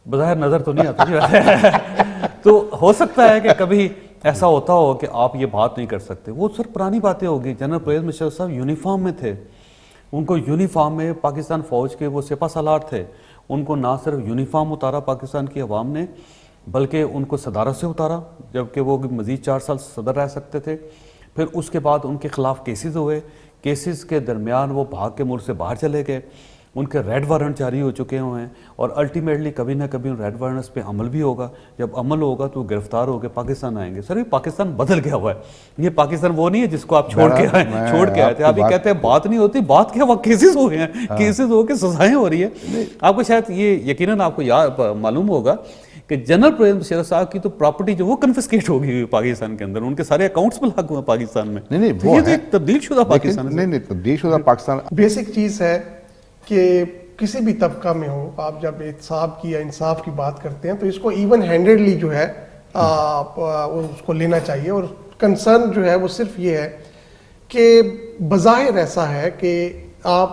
بظاہر نظر تو نہیں آتا جی تو ہو سکتا ہے کہ کبھی ایسا ہوتا ہو کہ آپ یہ بات نہیں کر سکتے. وہ سر پرانی باتیں ہوگی. جنرل پرویز مشرف صاحب یونیفارم میں تھے، ان کو یونیفارم میں پاکستان فوج کے وہ سپہ سالار تھے، ان کو نہ صرف یونیفارم اتارا پاکستان کی عوام نے بلکہ ان کو صدارت سے اتارا، جبکہ وہ مزید 4 سال صدر رہ سکتے تھے. پھر اس کے بعد ان کے خلاف کیسز ہوئے، کیسز کے درمیان وہ بھاگ کے ملک سے باہر چلے گئے، ان کے ریڈ وارنٹ جاری ہو چکے ہوئے ہیں، اور الٹیمیٹلی کبھی نہ کبھی ان ریڈ وارنٹس پہ عمل بھی ہوگا. جب عمل ہوگا تو گرفتار ہو کے پاکستان آئیں گے. سر یہ پاکستان بدل گیا ہوا ہے، یہ پاکستان وہ نہیں ہے جس کو آپ چھوڑ کے آئے تھے. آپ یہ کہتے ہیں بات نہیں ہوتی، بات کیا، وہ کیسز ہو گئے ہیں، کیسز ہو کے سزائیں ہو رہی ہیں. آپ کو شاید یہ یقیناً آپ کو معلوم ہوگا کہ جنرل پرویز مشرف صاحب کی تو پراپرٹی جو وہ کنفسکیٹ ہو گئی پاکستان کے اندر، ان کے سارے اکاؤنٹس بلاک ہوئے پاکستان میں. نہیں وہ یہ تو ایک تبدیل شدہ پاکستان ہے. نہیں تبدیل شدہ پاکستان بیسک چیز ہے کہ کسی بھی طبقہ میں ہو، آپ جب احتساب کی یا انصاف کی بات کرتے ہیں تو اس کو ایون ہینڈیڈلی جو ہے اس کو لینا چاہیے. اور کنسرن جو ہے وہ صرف یہ ہے کہ بظاہر ایسا ہے کہ آپ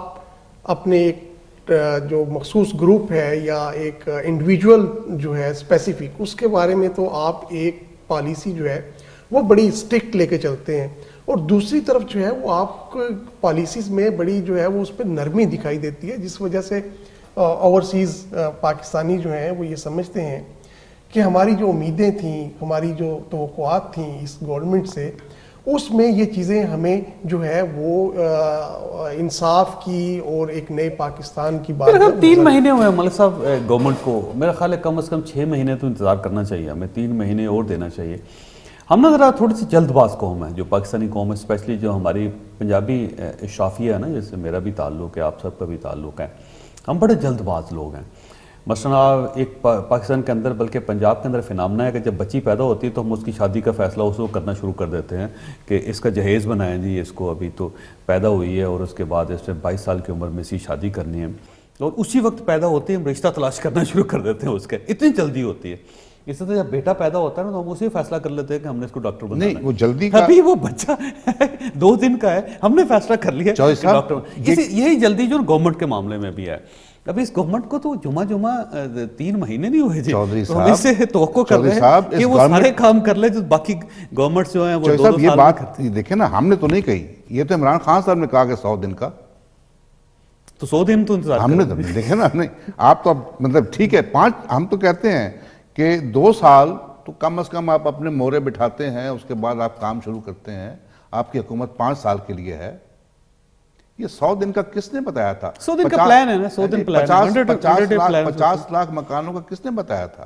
اپنے ایک جو مخصوص گروپ ہے یا ایک انڈیویجول جو ہے اسپیسیفک، اس کے بارے میں تو آپ ایک پالیسی جو ہے وہ بڑی اسٹرکٹ لے کے چلتے ہیں، اور دوسری طرف جو ہے وہ آپ کو پالیسیز میں بڑی جو ہے وہ اس پہ نرمی دکھائی دیتی ہے، جس وجہ سے اوورسیز پاکستانی جو ہیں وہ یہ سمجھتے ہیں کہ ہماری جو امیدیں تھیں، ہماری جو توقعات تھیں اس گورنمنٹ سے، اس میں یہ چیزیں ہمیں جو ہے وہ انصاف کی اور ایک نئے پاکستان کی بات. 3 مہینے ہوئے ملک صاحب گورنمنٹ کو، میرا خیال ہے کم از کم 6 مہینے تو انتظار کرنا چاہیے ہمیں، 3 مہینے اور دینا چاہیے. ہم نا ذرا تھوڑی سی جلد باز قوم ہے جو پاکستانی قوم ہے، اسپیشلی جو ہماری پنجابی اشرافیہ ہے نا، جس سے میرا بھی تعلق ہے، آپ سب کا بھی تعلق ہے. ہم بڑے جلد باز لوگ ہیں. مثلا ایک پاکستان کے اندر بلکہ پنجاب کے اندر فینامنا ہے کہ جب بچی پیدا ہوتی ہے تو ہم اس کی شادی کا فیصلہ اس وقت کرنا شروع کر دیتے ہیں کہ اس کا جہیز بنائیں جی، اس کو ابھی تو پیدا ہوئی ہے اور اس کے بعد اس میں 22 سال کی عمر میں اسی شادی کرنی ہے، اور اسی وقت پیدا ہوتے ہیں ہم رشتہ تلاش کرنا شروع کر دیتے ہیں اس کے. اتنی جلدی ہوتی ہے. اس طرح جب بیٹا پیدا ہوتا ہے نا تو ہم اسی فیصلہ کر لیتے ہیں کہ ہم نے اس کو ڈاکٹر بنانا ہے. نہیں، وہ جلدی کا ابھی وہ بچہ 2 دن کا ہے، ہم نے فیصلہ کر لیا کہ ڈاکٹر. یہی جلدی جو گورنمنٹ کے معاملے میں بھی ہے. ابھی اس گورنمنٹ کو تو جمعہ 3 مہینے نہیں ہوئے جی، تو ہم اس سے توقع کر رہے ہیں کہ وہ سارے کام کر لے جو باقی گورنمنٹ جو ہیں وہ 2 سال. یہ بات دیکھیں نا، ہم نے تو نہیں کہی، یہ تو عمران خان صاحب نے کہا کہ 100 دن کا، تو 100 دن تو انتظار ہم نے تو دیکھیں نا. نہیں آپ تو مطلب ٹھیک ہے 5، ہم تو کہتے ہیں کہ 2 سال تو کم از کم آپ اپنے مورے بٹھاتے ہیں، اس کے بعد آپ کام شروع کرتے ہیں. آپ کی حکومت 5 سال کے لیے ہے. یہ 100 دن کا کس نے بتایا تھا؟ 100 دن کا پلان ہے نا، 100 دن پلان ہے. 50 لاکھ مکانوں کا کس نے بتایا تھا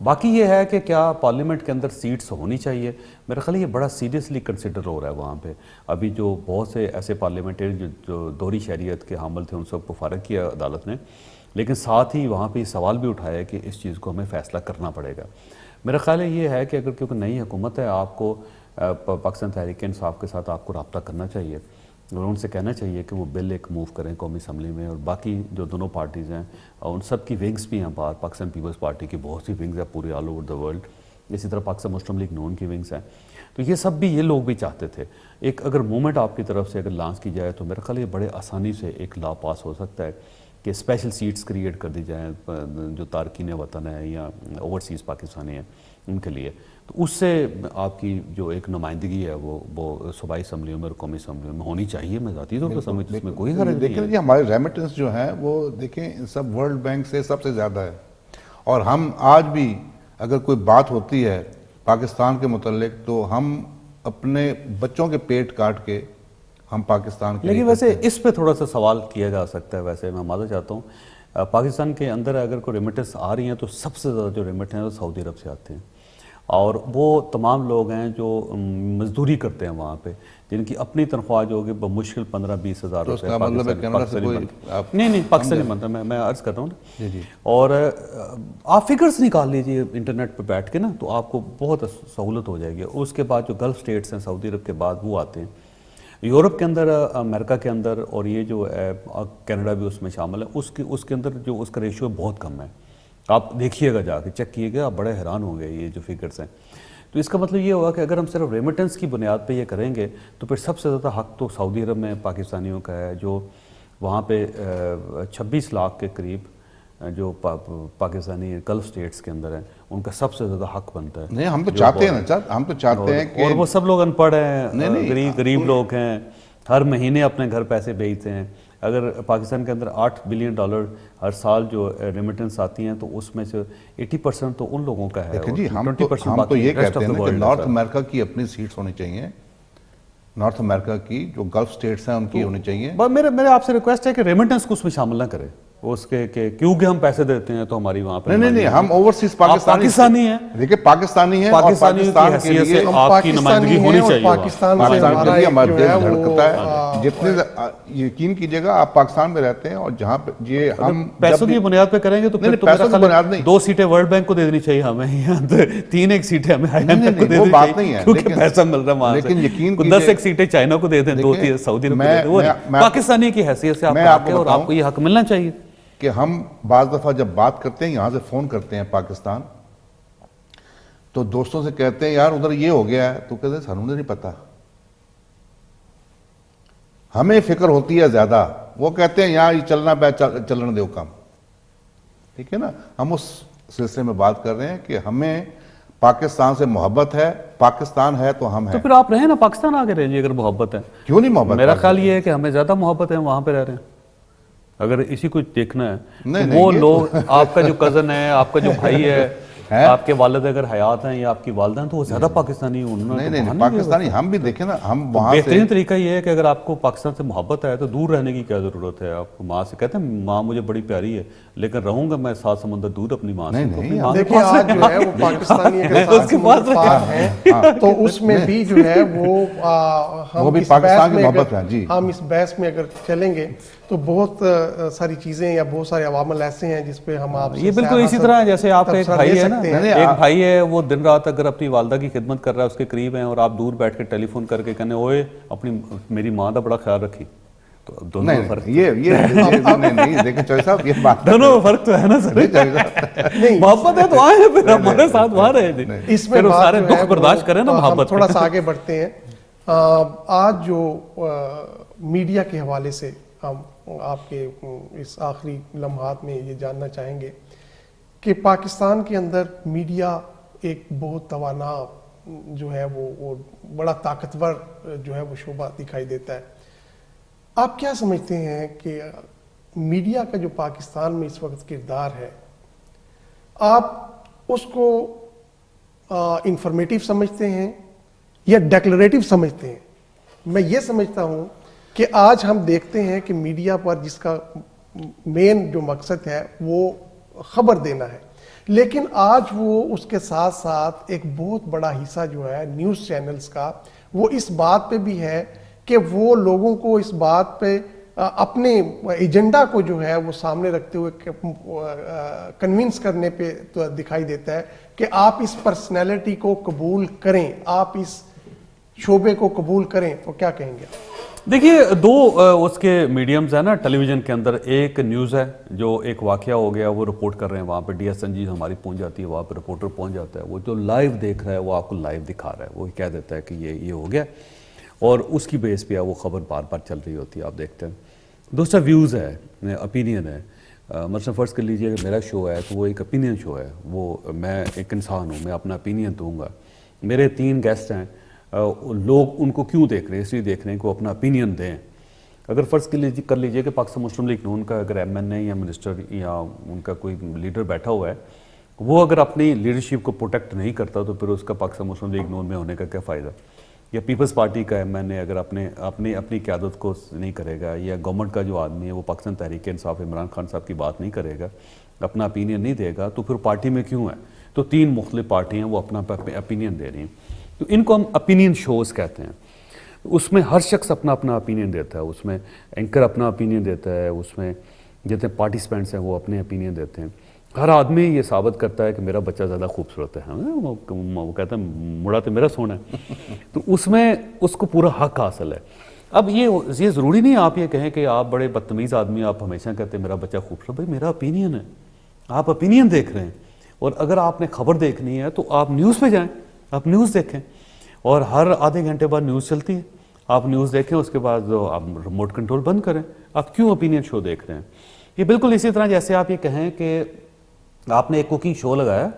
باقی یہ ہے کہ کیا پارلیمنٹ کے اندر سیٹس ہونی چاہیے، میرا خیال یہ بڑا سیریسلی کنسیڈر ہو رہا ہے وہاں پہ. ابھی جو بہت سے ایسے پارلیمنٹری جو دوہری شہریت کے حامل تھے ان سب کو فارغ کیا عدالت نے، لیکن ساتھ ہی وہاں پہ یہ سوال بھی اٹھایا کہ اس چیز کو ہمیں فیصلہ کرنا پڑے گا. میرا خیال یہ ہے کہ اگر کیونکہ نئی حکومت ہے، آپ کو پاکستان تحریک انصاف کے ساتھ آپ کو رابطہ کرنا چاہیے اور ان سے کہنا چاہیے کہ وہ بل ایک موو کریں قومی اسمبلی میں. اور باقی جو دونوں پارٹیز ہیں ان سب کی ونگز بھی ہیں باہر، پاکستان پیپلز پارٹی کی بہت سی ونگز ہیں پورے آل اوور دا ورلڈ، اسی طرح پاکستان مسلم لیگ نون کی ونگز ہیں. تو یہ سب بھی یہ لوگ بھی چاہتے تھے. ایک اگر موومنٹ آپ کی طرف سے اگر لانچ کی جائے تو میرا خیال یہ بڑے آسانی سے ایک لا پاس ہو سکتا ہے کہ اسپیشل سیٹس کریٹ کر دی جائیں جو تارکین وطن ہیں یا اوورسیز پاکستانی ہیں ان کے لیے. تو اس سے آپ کی جو ایک نمائندگی ہے وہ صوبائی اسمبلیوں میں اور قومی اسمبلیوں میں ہونی چاہیے. میں ذاتی طور پر سمجھتا ہوں اس میں کوئی حرج نہیں دیکھیں ہے. جی ہمارے ریمیٹنس جو ہیں وہ دیکھیں سب ورلڈ بینک سے سب سے زیادہ ہے، اور ہم آج بھی اگر کوئی بات ہوتی ہے پاکستان کے متعلق تو ہم اپنے بچوں کے پیٹ کاٹ کے ہم پاکستان کے. لیکن ویسے اس پہ تھوڑا سا سوال کیا جا سکتا ہے. ویسے میں معذرت چاہتا ہوں، پاکستان کے اندر اگر کوئی ریمیٹنس آ رہی ہیں تو سب سے زیادہ جو ریمیٹ ہیں وہ سعودی عرب سے آتے ہیں، اور وہ تمام لوگ ہیں جو مزدوری کرتے ہیں وہاں پہ، جن کی اپنی تنخواہ جو ہوگی بمشکل 15-20 ہزار روپے نہیں پاکستانی بنتا. میں عرض کر رہا ہوں نا جی. اور آپ فگرز نکال لیجئے انٹرنیٹ پہ بیٹھ کے نا تو آپ کو بہت سہولت ہو جائے گی. اس کے بعد جو گلف سٹیٹس ہیں سعودی عرب کے بعد وہ آتے ہیں، یورپ کے اندر، امریکہ کے اندر، اور یہ جو ہے کینیڈا بھی اس میں شامل ہے، اس کے اندر جو اس کا ریشیو بہت کم ہے. آپ دیکھیے گا جا کے چیک کیے گا، آپ بڑے حیران ہوں گے یہ جو فگرز ہیں. تو اس کا مطلب یہ ہوگا کہ اگر ہم صرف ریمیٹنس کی بنیاد پہ یہ کریں گے تو پھر سب سے زیادہ حق تو سعودی عرب میں پاکستانیوں کا ہے، جو وہاں پہ 26 لاکھ کے قریب جو پاکستانی گلف سٹیٹس کے اندر ہیں ان کا سب سے زیادہ حق بنتا ہے. نہیں ہم تو چاہتے ہیں نا، ہم تو چاہتے ہیں کہ، اور وہ سب لوگ ان پڑھ ہیں، غریب لوگ ہیں، ہر مہینے اپنے گھر پیسے بھیجتے ہیں. اگر پاکستان کے اندر $8 بلین ہر سال جو ریمیٹنس آتی ہیں تو اس میں سے 80% تو ان لوگوں کا ہے. جی ہم تو یہ کہتے ہیں کہ نارتھ امریکہ کی اپنی سیٹس ہونی چاہیے، نارتھ امریکہ کی جو گلف سٹیٹس ہیں ان کی ہونی چاہیے. میرے آپ سے ریکویسٹ ہے کہ ریمیٹنس کو اس میں شامل نہ کرے، اس کے کہ کیونکہ ہم پیسے دیتے ہیں تو ہماری وہاں پہ نہیں ہم اوورسیز پاکستانی ہیں. دیکھیں پاکستانی ہیں، پاکستانی کی حیثیت سے آپ کی نمائندگی ہونی چاہیے. پاکستان سے ہمارا دل دھڑکتا ہے. جتنے یقین کیجئے گا آپ پاکستان میں رہتے ہیں اور جہاں پہ یہ ہم پیسوں کی بنیاد پہ کریں گے تو پھر پیسوں کی بنیاد نہیں، 2 سیٹیں ورلڈ بینک کو دے دینی چاہیے ہمیں، 3 سیٹیں ہمیں آئی ایم ایف کو دے دینی چاہیے کیونکہ پیسہ مل رہا ہے وہاں سے. لیکن یقین 10 سیٹیں چائنا کو دے دیں، 2 سعودی عرب کو دے دیں. وہ پاکستانی کی حیثیت سے آپ کو اور آپ کو یہ حق ملنا چاہیے کہ ہم بعض دفعہ جب بات کرتے ہیں یہاں سے فون کرتے ہیں پاکستان تو دوستوں سے کہتے ہیں یار ادھر یہ ہو گیا ہے، تو کہتے ہیں سانوں نے نہیں پتا، ہمیں فکر ہوتی ہے زیادہ. وہ کہتے ہیں یہاں یہ چلنا چلنے دو کام، ٹھیک ہے نا. ہم اس سلسلے میں بات کر رہے ہیں کہ ہمیں پاکستان سے محبت ہے، پاکستان ہے تو ہم ہیں. تو پھر آپ رہیں نا پاکستان آگے رہیں اگر محبت ہے. کیوں نہیں محبت؟ میرا خیال یہ ہے کہ ہمیں زیادہ محبت ہے وہاں پہ رہ رہے ہیں. اگر اسی کو دیکھنا ہے وہ لوگ، آپ کا جو کزن ہے، آپ کا جو بھائی ہے، آپ کے والد اگر حیات ہیں یا آپ کی والدہ ہیں تو وہ زیادہ پاکستانی ہوں. نہیں پاکستانی ہم بھی دیکھیں نا، ہم وہاں سے بہترین طریقہ یہ ہے کہ اگر آپ کو پاکستان سے محبت ہے تو دور رہنے کی کیا ضرورت ہے. آپ کو ماں سے کہتے ہیں ماں مجھے بڑی پیاری ہے لیکن رہوں گا میں 7 سمندر دور اپنی ماں سے. دیکھیں آج جو ہے وہ پاکستانی اگر 7 سمندر ہیں تو اس میں بھی جو ہے وہ بھی پاکستان کی محبت ہے. جی ہم اس بحث میں اگر چلیں گے تو بہت ساری چیزیں یا بہت سارے عوامل ایسے ہیں جس پہ ہم آپ یہ بالکل اسی طرح ہے جیسے آپ کا ایک بھائی ہے نا، ایک بھائی ہے وہ دن رات اگر اپنی والدہ کی خدمت کر رہا ہے، اس کے قریب ہیں، اور آپ دور بیٹھ کے ٹیلی فون کر کے کہنے اوئے اپنی میری ماں کا بڑا خیال رکھی، تو دونوں میں فرق نہیں دیکھیں چوہے صاحب یہ بات دونوں میں فرق تو ہے نا سر. محبت ہے تو آئے پھر ہمارے ساتھ وہاں رہے تھے. اس میں سارے دکھ برداشت کریں نا محبت. تھوڑا سا آگے بڑھتے ہیں. آج جو میڈیا کے حوالے سے ہم آپ کے اس آخری لمحات میں یہ جاننا چاہیں گے کہ پاکستان کے اندر میڈیا ایک بہت توانا جو ہے وہ بڑا طاقتور جو ہے وہ شعبہ دکھائی دیتا ہے. آپ کیا سمجھتے ہیں کہ میڈیا کا جو پاکستان میں اس وقت کردار ہے، آپ اس کو انفارمیٹیو سمجھتے ہیں یا ڈیکلریٹو سمجھتے ہیں؟ میں یہ سمجھتا ہوں کہ آج ہم دیکھتے ہیں کہ میڈیا پر جس کا مین جو مقصد ہے وہ خبر دینا ہے، لیکن آج وہ اس کے ساتھ ساتھ ایک بہت بڑا حصہ جو ہے نیوز چینلز کا وہ اس بات پہ بھی ہے کہ وہ لوگوں کو اس بات پہ اپنے ایجنڈا کو جو ہے وہ سامنے رکھتے ہوئے کنونس کرنے پہ دکھائی دیتا ہے کہ آپ اس پرسنالٹی کو قبول کریں، آپ اس شعبے کو قبول کریں. تو کیا کہیں گے؟ دیکھیے دو اس کے میڈیمز ہیں نا ٹیلی ویژن کے اندر. ایک نیوز ہے جو ایک واقعہ ہو گیا وہ رپورٹ کر رہے ہیں، وہاں پہ ڈی ایس این جی ہماری پہنچ جاتی ہے، وہاں پہ رپورٹر پہنچ جاتا ہے، وہ جو لائیو دیکھ رہا ہے وہ آپ کو لائیو دکھا رہا ہے، وہ کہہ دیتا ہے کہ یہ ہو گیا، اور اس کی بیس پہ وہ خبر بار بار چل رہی ہوتی ہے. آپ دیکھتے ہیں. دوسرا ویوز ہے، اپینین ہے. مثلا فرض کر لیجئے کہ میرا شو ہے تو وہ ایک اپینین شو ہے، وہ میں ایک انسان ہوں، میں اپنا اپینین دوں گا. میرے 3 گیسٹ ہیں، لوگ ان کو کیوں دیکھ رہے ہیں؟ اس لیے دیکھ رہے ہیں کہ وہ اپنا اپینین دیں. اگر فرض کر لیجئے کہ پاکستان مسلم لیگ نون کا اگر ایم این اے یا منسٹر یا ان کا کوئی لیڈر بیٹھا ہوا ہے، وہ اگر اپنی لیڈرشپ کو پروٹیکٹ نہیں کرتا تو پھر اس کا پاکستان مسلم لیگ نون میں ہونے کا کیا فائدہ؟ یا پیپلز پارٹی کا ایم این اے اگر اپنی قیادت کو نہیں کرے گا، یا گورنمنٹ کا جو آدمی ہے وہ پاکستان تحریک انصاف عمران خان صاحب کی بات نہیں کرے گا، اپنا اپینین نہیں دے گا، تو پھر پارٹی میں کیوں ہے؟ تو 3 مختلف پارٹیاں وہ اپنا اپینین دے رہی ہیں. تو ان کو ہم اپینین شوز کہتے ہیں. اس میں ہر شخص اپنا اپینین دیتا ہے، اس میں اینکر اپنا اپینین دیتا ہے، اس میں جتنے پارٹیسپینٹس ہیں وہ اپنے اپینین دیتے ہیں. ہر آدمی یہ ثابت کرتا ہے کہ میرا بچہ زیادہ خوبصورت ہے، وہ کہتا ہے مڑا تو میرا سونا ہے. تو اس میں اس کو پورا حق حاصل ہے. اب یہ ضروری نہیں آپ یہ کہیں کہ آپ بڑے بدتمیز آدمی، آپ ہمیشہ کہتے ہیں میرا بچہ خوبصورت. بھائی میرا اپینین ہے، آپ اپینین دیکھ رہے ہیں، اور اگر آپ نے خبر دیکھنی ہے تو آپ نیوز پہ جائیں، آپ نیوز دیکھیں، اور ہر آدھے گھنٹے بعد نیوز چلتی ہے، آپ نیوز دیکھیں، اس کے بعد آپ ریموٹ کنٹرول بند کریں. آپ کیوں اپینین شو دیکھ رہے ہیں؟ یہ بالکل اسی طرح جیسے آپ یہ کہیں کہ آپ نے ایک کوکنگ شو لگایا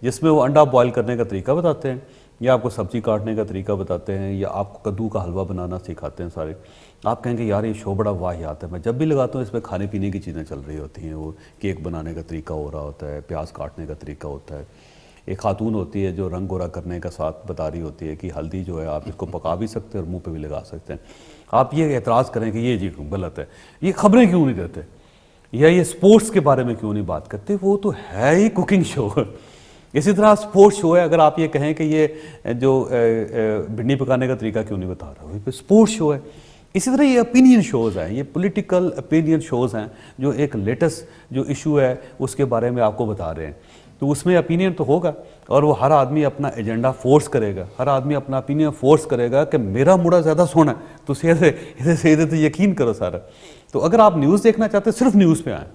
جس میں وہ انڈا بوائل کرنے کا طریقہ بتاتے ہیں، یا آپ کو سبزی کاٹنے کا طریقہ بتاتے ہیں، یا آپ کو کدو کا حلوہ بنانا سکھاتے ہیں سارے. آپ کہیں گے یار یہ شو بڑا واہیات ہے. میں جب بھی لگاتا ہوں اس میں کھانے پینے کی چیزیں چل رہی ہوتی ہیں، وہ کیک بنانے کا طریقہ ہو رہا ہوتا ہے، پیاز کاٹنے کا طریقہ ہوتا ہے. ایک خاتون ہوتی ہے جو رنگ گورا کرنے کا ساتھ بتا رہی ہوتی ہے کہ ہلدی جو ہے آپ اس کو پکا بھی سکتے ہیں اور منہ پہ بھی لگا سکتے ہیں. آپ یہ اعتراض کریں کہ یہ جی غلط ہے، یہ خبریں کیوں نہیں دیتے، یا یہ سپورٹس کے بارے میں کیوں نہیں بات کرتے؟ وہ تو ہے ہی کوکنگ شو. اسی طرح سپورٹس شو ہے، اگر آپ یہ کہیں کہ یہ جو بھنڈی پکانے کا طریقہ کیوں نہیں بتا رہا، وہ سپورٹس شو ہے. اسی طرح یہ اپینین شوز ہیں، یہ پولیٹیکل اپینین شوز ہیں جو ایک لیٹسٹ جو ایشو ہے اس کے بارے میں آپ کو بتا رہے ہیں. تو اس میں اپینین تو ہوگا، اور وہ ہر آدمی اپنا ایجنڈا فورس کرے گا، ہر آدمی اپنا اپینین فورس کرے گا کہ میرا مڑا زیادہ سونا ہے. تو سیدھے تو یقین کرو سارا. تو اگر آپ نیوز دیکھنا چاہتے ہیں صرف نیوز پہ آئیں،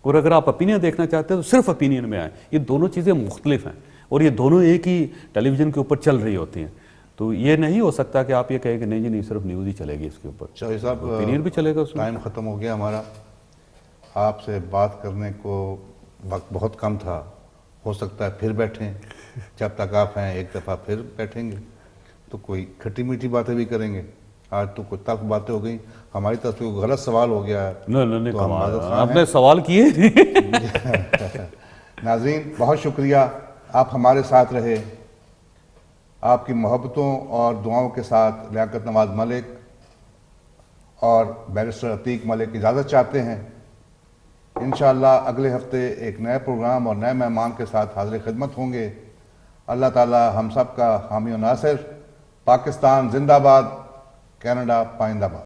اور اگر آپ اپینین دیکھنا چاہتے ہیں تو صرف اپینین میں آئیں. یہ دونوں چیزیں مختلف ہیں، اور یہ دونوں ایک ہی ٹیلی ویژن کے اوپر چل رہی ہوتی ہیں. تو یہ نہیں ہو سکتا کہ آپ یہ کہیں کہ نہیں جی نہیں صرف نیوز ہی چلے گی اس کے اوپر، شاہد صاحب اپینین بھی چلے گا. اس میں ٹائم ختم ہو گیا ہمارا. آپ سے بات کرنے کو وقت بہت کم تھا. ہو سکتا ہے پھر بیٹھیں، جب تک آپ ہیں ایک دفعہ پھر بیٹھیں گے تو کوئی کھٹی میٹھی باتیں بھی کریں گے. آج تو کوئی تلخ باتیں ہو گئیں، ہماری طرف سے کوئی غلط سوال ہو گیا ہے. نہیں آپ نے سوال کیے. ناظرین بہت شکریہ، آپ ہمارے ساتھ رہے. آپ کی محبتوں اور دعاؤں کے ساتھ لیاقت نواز ملک اور بیرسٹر عتیق ملک اجازت چاہتے ہیں. انشاءاللہ اگلے ہفتے ایک نئے پروگرام اور نئے مہمان کے ساتھ حاضر خدمت ہوں گے. اللہ تعالی ہم سب کا حامی و ناصر. پاکستان زندہ باد، کینیڈا پائندہ باد.